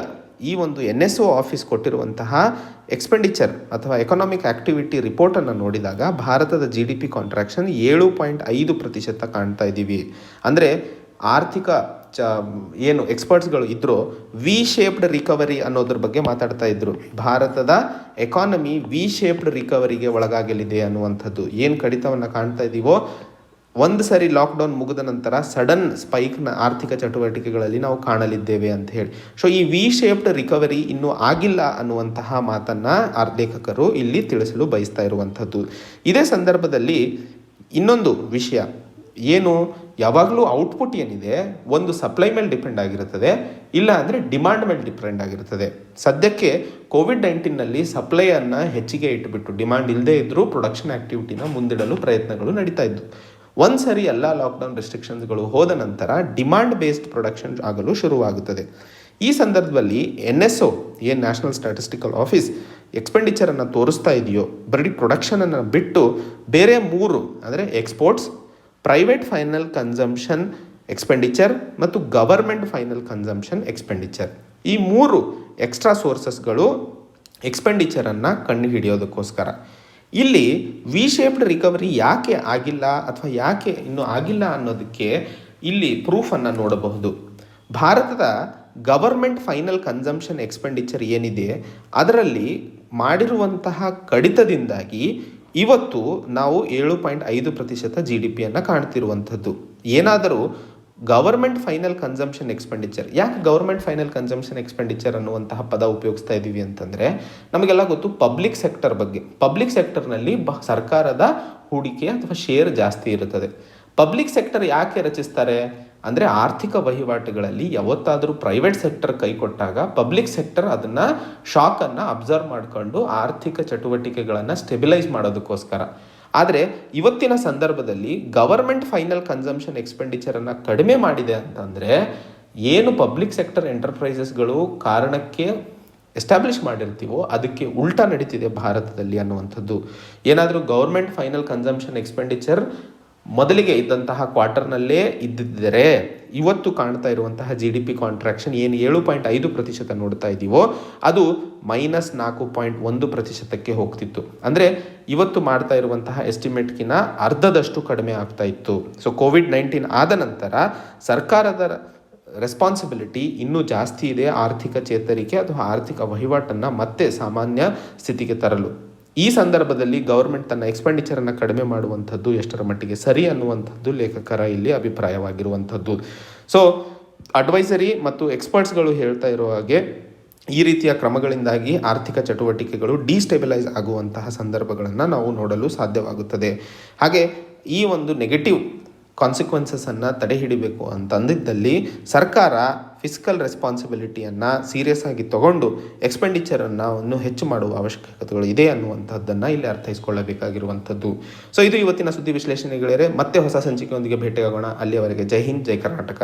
ಈ ಒಂದು NSO ಆಫೀಸ್ ಕೊಟ್ಟಿರುವಂತಹ ಎಕ್ಸ್ಪೆಂಡಿಚರ್ ಅಥವಾ ಎಕನಾಮಿಕ್ ಆಕ್ಟಿವಿಟಿ ರಿಪೋರ್ಟನ್ನು ನೋಡಿದಾಗ ಭಾರತದ GDP ಕಾಂಟ್ರಾಕ್ಷನ್ 7.5% ಕಾಣ್ತಾ ಇದ್ದೀವಿ. ಅಂದರೆ ಆರ್ಥಿಕ ಏನು ಎಕ್ಸ್ಪರ್ಟ್ಸ್ಗಳು ಇದ್ರೋ ವಿ ಶೇಪ್ಡ್ ರಿಕವರಿ ಅನ್ನೋದ್ರ ಬಗ್ಗೆ ಮಾತಾಡ್ತಾ ಇದ್ರು. ಭಾರತದ ಎಕಾನಮಿ ವಿ ಶೇಪ್ಡ್ ರಿಕವರಿಗೆ ಒಳಗಾಗಲಿದೆ ಅನ್ನುವಂಥದ್ದು. ಏನು ಕಡಿತವನ್ನು ಕಾಣ್ತಾ ಇದ್ದೀವೋ, ಒಂದು ಸರಿ ಲಾಕ್ಡೌನ್ ಮುಗಿದ ನಂತರ ಸಡನ್ ಸ್ಪೈಕ್ನ ಆರ್ಥಿಕ ಚಟುವಟಿಕೆಗಳಲ್ಲಿ ನಾವು ಕಾಣಲಿದ್ದೇವೆ ಅಂತ ಹೇಳಿ. ಸೊ ಈ ವಿ ಶೇಪ್ಡ್ ರಿಕವರಿ ಇನ್ನೂ ಆಗಿಲ್ಲ ಅನ್ನುವಂತಹ ಮಾತನ್ನು ಲೇಖಕರು ಇಲ್ಲಿ ತಿಳಿಸಲು ಬಯಸ್ತಾ ಇರುವಂಥದ್ದು. ಇದೇ ಸಂದರ್ಭದಲ್ಲಿ ಇನ್ನೊಂದು ವಿಷಯ ಏನು, ಯಾವಾಗಲೂ ಔಟ್ಪುಟ್ ಏನಿದೆ ಒಂದು ಸಪ್ಲೈ ಮೇಲೆ ಡಿಪೆಂಡ್ ಆಗಿರುತ್ತದೆ, ಇಲ್ಲ ಅಂದರೆ ಡಿಮಾಂಡ್ ಮೇಲೆ ಡಿಪೆಂಡ್ ಆಗಿರುತ್ತದೆ. ಸದ್ಯಕ್ಕೆ COVID-19ನಲ್ಲಿ ಸಪ್ಲೈಯನ್ನು ಹೆಚ್ಚಿಗೆ ಇಟ್ಟುಬಿಟ್ಟು ಡಿಮಾಂಡ್ ಇಲ್ಲದೇ ಇದ್ದರೂ ಪ್ರೊಡಕ್ಷನ್ ಆ್ಯಕ್ಟಿವಿಟಿನ ಮುಂದಿಡಲು ಪ್ರಯತ್ನಗಳು ನಡೀತಾ ಇದ್ದು. ಒಂದು ಸರಿ ಎಲ್ಲ ಲಾಕ್ಡೌನ್ ರೆಸ್ಟ್ರಿಕ್ಷನ್ಸ್ಗಳು ಹೋದ ನಂತರ ಡಿಮಾಂಡ್ ಬೇಸ್ಡ್ ಪ್ರೊಡಕ್ಷನ್ ಆಗಲು ಶುರುವಾಗುತ್ತದೆ. ಈ ಸಂದರ್ಭದಲ್ಲಿ NSO ಏನು ನ್ಯಾಷನಲ್ ಸ್ಟ್ಯಾಟಿಸ್ಟಿಕಲ್ ಆಫೀಸ್ ಎಕ್ಸ್ಪೆಂಡಿಚರನ್ನು ತೋರಿಸ್ತಾ ಇದೆಯೋ, ಬರೀ ಪ್ರೊಡಕ್ಷನನ್ನು ಬಿಟ್ಟು ಬೇರೆ 3 ಅಂದರೆ exports, private final consumption expenditure ಮತ್ತು ಗವರ್ಮೆಂಟ್ ಫೈನಲ್ ಕನ್ಸಂಪ್ಷನ್ ಎಕ್ಸ್ಪೆಂಡಿಚರ್, ಈ 3 ಎಕ್ಸ್ಟ್ರಾ ಸೋರ್ಸಸ್ಗಳು ಎಕ್ಸ್ಪೆಂಡಿಚರನ್ನು ಕಂಡು ಹಿಡಿಯೋದಕ್ಕೋಸ್ಕರ. ಇಲ್ಲಿ ವಿ ಶೇಪ್ಡ್ ರಿಕವರಿ ಯಾಕೆ ಆಗಿಲ್ಲ ಅಥವಾ ಯಾಕೆ ಇನ್ನೂ ಆಗಿಲ್ಲ ಅನ್ನೋದಕ್ಕೆ ಇಲ್ಲಿ ಪ್ರೂಫನ್ನು ನೋಡಬಹುದು. ಭಾರತದ ಗವರ್ಮೆಂಟ್ ಫೈನಲ್ ಕನ್ಸಂಪ್ಷನ್ ಎಕ್ಸ್ಪೆಂಡಿಚರ್ ಏನಿದೆ ಅದರಲ್ಲಿ ಮಾಡಿರುವಂತಹ ಕಡಿತದಿಂದಾಗಿ ಇವತ್ತು ನಾವು 7.5% GDPಯನ್ನು ಕಾಣ್ತಿರುವಂಥದ್ದು. ಏನಾದರೂ ಗವರ್ಮೆಂಟ್ ಫೈನಲ್ ಕನ್ಸಂಪ್ಷನ್ ಎಕ್ಸ್ಪೆಂಡಿಚರ್. ಯಾಕೆ ಗವರ್ಮೆಂಟ್ ಫೈನಲ್ ಕನ್ಸಂಪ್ಷನ್ ಎಕ್ಸ್ಪೆಂಡಿಚರ್ ಅನ್ನುವಂತಹ ಪದ ಉಪಯೋಗಿಸ್ತಾ ಇದ್ದೀವಿ ಅಂತಂದರೆ, ನಮಗೆಲ್ಲ ಗೊತ್ತು ಪಬ್ಲಿಕ್ ಸೆಕ್ಟರ್ ಬಗ್ಗೆ. ಪಬ್ಲಿಕ್ ಸೆಕ್ಟರ್ನಲ್ಲಿ ಸರ್ಕಾರದ ಹೂಡಿಕೆ ಅಥವಾ ಶೇರ್ ಜಾಸ್ತಿ ಇರುತ್ತದೆ. ಪಬ್ಲಿಕ್ ಸೆಕ್ಟರ್ ಯಾಕೆ ರಚಿಸ್ತಾರೆ ಅಂದರೆ, ಆರ್ಥಿಕ ವಹಿವಾಟುಗಳಲ್ಲಿ ಯಾವತ್ತಾದರೂ ಪ್ರೈವೇಟ್ ಸೆಕ್ಟರ್ ಕೈ ಕೊಟ್ಟಾಗ ಪಬ್ಲಿಕ್ ಸೆಕ್ಟರ್ ಅದನ್ನು ಶಾಕನ್ನು ಅಬ್ಸರ್ವ್ ಮಾಡಿಕೊಂಡು ಆರ್ಥಿಕ ಚಟುವಟಿಕೆಗಳನ್ನು ಸ್ಟೆಬಿಲೈಸ್ ಮಾಡೋದಕ್ಕೋಸ್ಕರ. ಆದರೆ ಇವತ್ತಿನ ಸಂದರ್ಭದಲ್ಲಿ ಗವರ್ಮೆಂಟ್ ಫೈನಲ್ ಕನ್ಸಂಪ್ಷನ್ ಎಕ್ಸ್ಪೆಂಡಿಚರನ್ನು ಕಡಿಮೆ ಮಾಡಿದೆ ಅಂತಂದರೆ, ಏನು ಪಬ್ಲಿಕ್ ಸೆಕ್ಟರ್ ಎಂಟರ್ಪ್ರೈಸಸ್ಗಳು ಕಾರಣಕ್ಕೆ ಎಸ್ಟಾಬ್ಲಿಷ್ ಮಾಡಿರ್ತೀವೋ ಅದಕ್ಕೆ ಉಲ್ಟಾ ನಡೀತಿದೆ ಭಾರತದಲ್ಲಿ ಅನ್ನುವಂಥದ್ದು. ಏನಾದರೂ ಗೌರ್ಮೆಂಟ್ ಫೈನಲ್ ಕನ್ಸಂಪ್ಷನ್ ಎಕ್ಸ್ಪೆಂಡಿಚರ್ ಮೊದಲಿಗೆ ಇದ್ದಂತಹ ಕ್ವಾರ್ಟರ್ನಲ್ಲೇ ಇದ್ದಿದ್ದರೆ ಇವತ್ತು ಕಾಣ್ತಾ ಇರುವಂತಹ GDP ಕಾಂಟ್ರಾಕ್ಷನ್ ಏನು 7.5% ನೋಡ್ತಾ ಇದ್ದೀವೋ ಅದು -4.1% ಹೋಗ್ತಿತ್ತು. ಅಂದರೆ ಇವತ್ತು ಮಾಡ್ತಾ ಇರುವಂತಹ ಎಸ್ಟಿಮೇಟ್ಗಿನ ಅರ್ಧದಷ್ಟು ಕಡಿಮೆ ಆಗ್ತಾ ಇತ್ತು. ಸೊ COVID-19 ಆದ ನಂತರ ಸರ್ಕಾರದ ರೆಸ್ಪಾನ್ಸಿಬಿಲಿಟಿ ಇನ್ನೂ ಜಾಸ್ತಿ ಇದೆ ಆರ್ಥಿಕ ಚೇತರಿಕೆ ಅಥವಾ ಆರ್ಥಿಕ ವಹಿವಾಟನ್ನು ಮತ್ತೆ ಸಾಮಾನ್ಯ ಸ್ಥಿತಿಗೆ ತರಲು. ಈ ಸಂದರ್ಭದಲ್ಲಿ ಗೌರ್ಮೆಂಟ್ ತನ್ನ ಎಕ್ಸ್ಪೆಂಡಿಚರನ್ನು ಕಡಿಮೆ ಮಾಡುವಂಥದ್ದು ಎಷ್ಟರ ಮಟ್ಟಿಗೆ ಸರಿ ಅನ್ನುವಂಥದ್ದು ಲೇಖಕರ ಇಲ್ಲಿ ಅಭಿಪ್ರಾಯವಾಗಿರುವಂಥದ್ದು. ಸೊ ಅಡ್ವೈಸರಿ ಮತ್ತು ಎಕ್ಸ್ಪರ್ಟ್ಸ್ಗಳು ಹೇಳ್ತಾ ಇರೋ ಹಾಗೆ ಈ ರೀತಿಯ ಕ್ರಮಗಳಿಂದಾಗಿ ಆರ್ಥಿಕ ಚಟುವಟಿಕೆಗಳು ಡಿಸ್ಟೆಬಿಲೈಸ್ ಆಗುವಂತಹ ಸಂದರ್ಭಗಳನ್ನು ನಾವು ನೋಡಲು ಸಾಧ್ಯವಾಗುತ್ತದೆ. ಹಾಗೆ ಈ ಒಂದು ನೆಗೆಟಿವ್ ಕಾನ್ಸಿಕ್ವೆನ್ಸಸನ್ನು ತಡೆ ಹಿಡಿಬೇಕು ಅಂತಂದಿದ್ದಲ್ಲಿ ಸರ್ಕಾರ ಫಿಸ್ಕಲ್ ರೆಸ್ಪಾನ್ಸಿಬಿಲಿಟಿಯನ್ನು ಸೀರಿಯಸ್ ಆಗಿ ತಗೊಂಡು ಎಕ್ಸ್ಪೆಂಡಿಚರನ್ನು ಹೆಚ್ಚು ಮಾಡುವ ಅವಶ್ಯಕತೆಗಳು ಇದೆ ಅನ್ನುವಂಥದ್ದನ್ನು ಇಲ್ಲಿ ಅರ್ಥೈಸಿಕೊಳ್ಳಬೇಕಾಗಿರುವಂಥದ್ದು. ಸೊ ಇದು ಇವತ್ತಿನ ಸುದ್ದಿ ವಿಶ್ಲೇಷಣೆಗಳೇ. ಮತ್ತೆ ಹೊಸ ಸಂಚಿಕೆಯೊಂದಿಗೆ ಭೇಟಿಯಾಗೋಣ. ಅಲ್ಲಿಯವರೆಗೆ ಜೈ ಹಿಂದ್, ಜೈ ಕರ್ನಾಟಕ.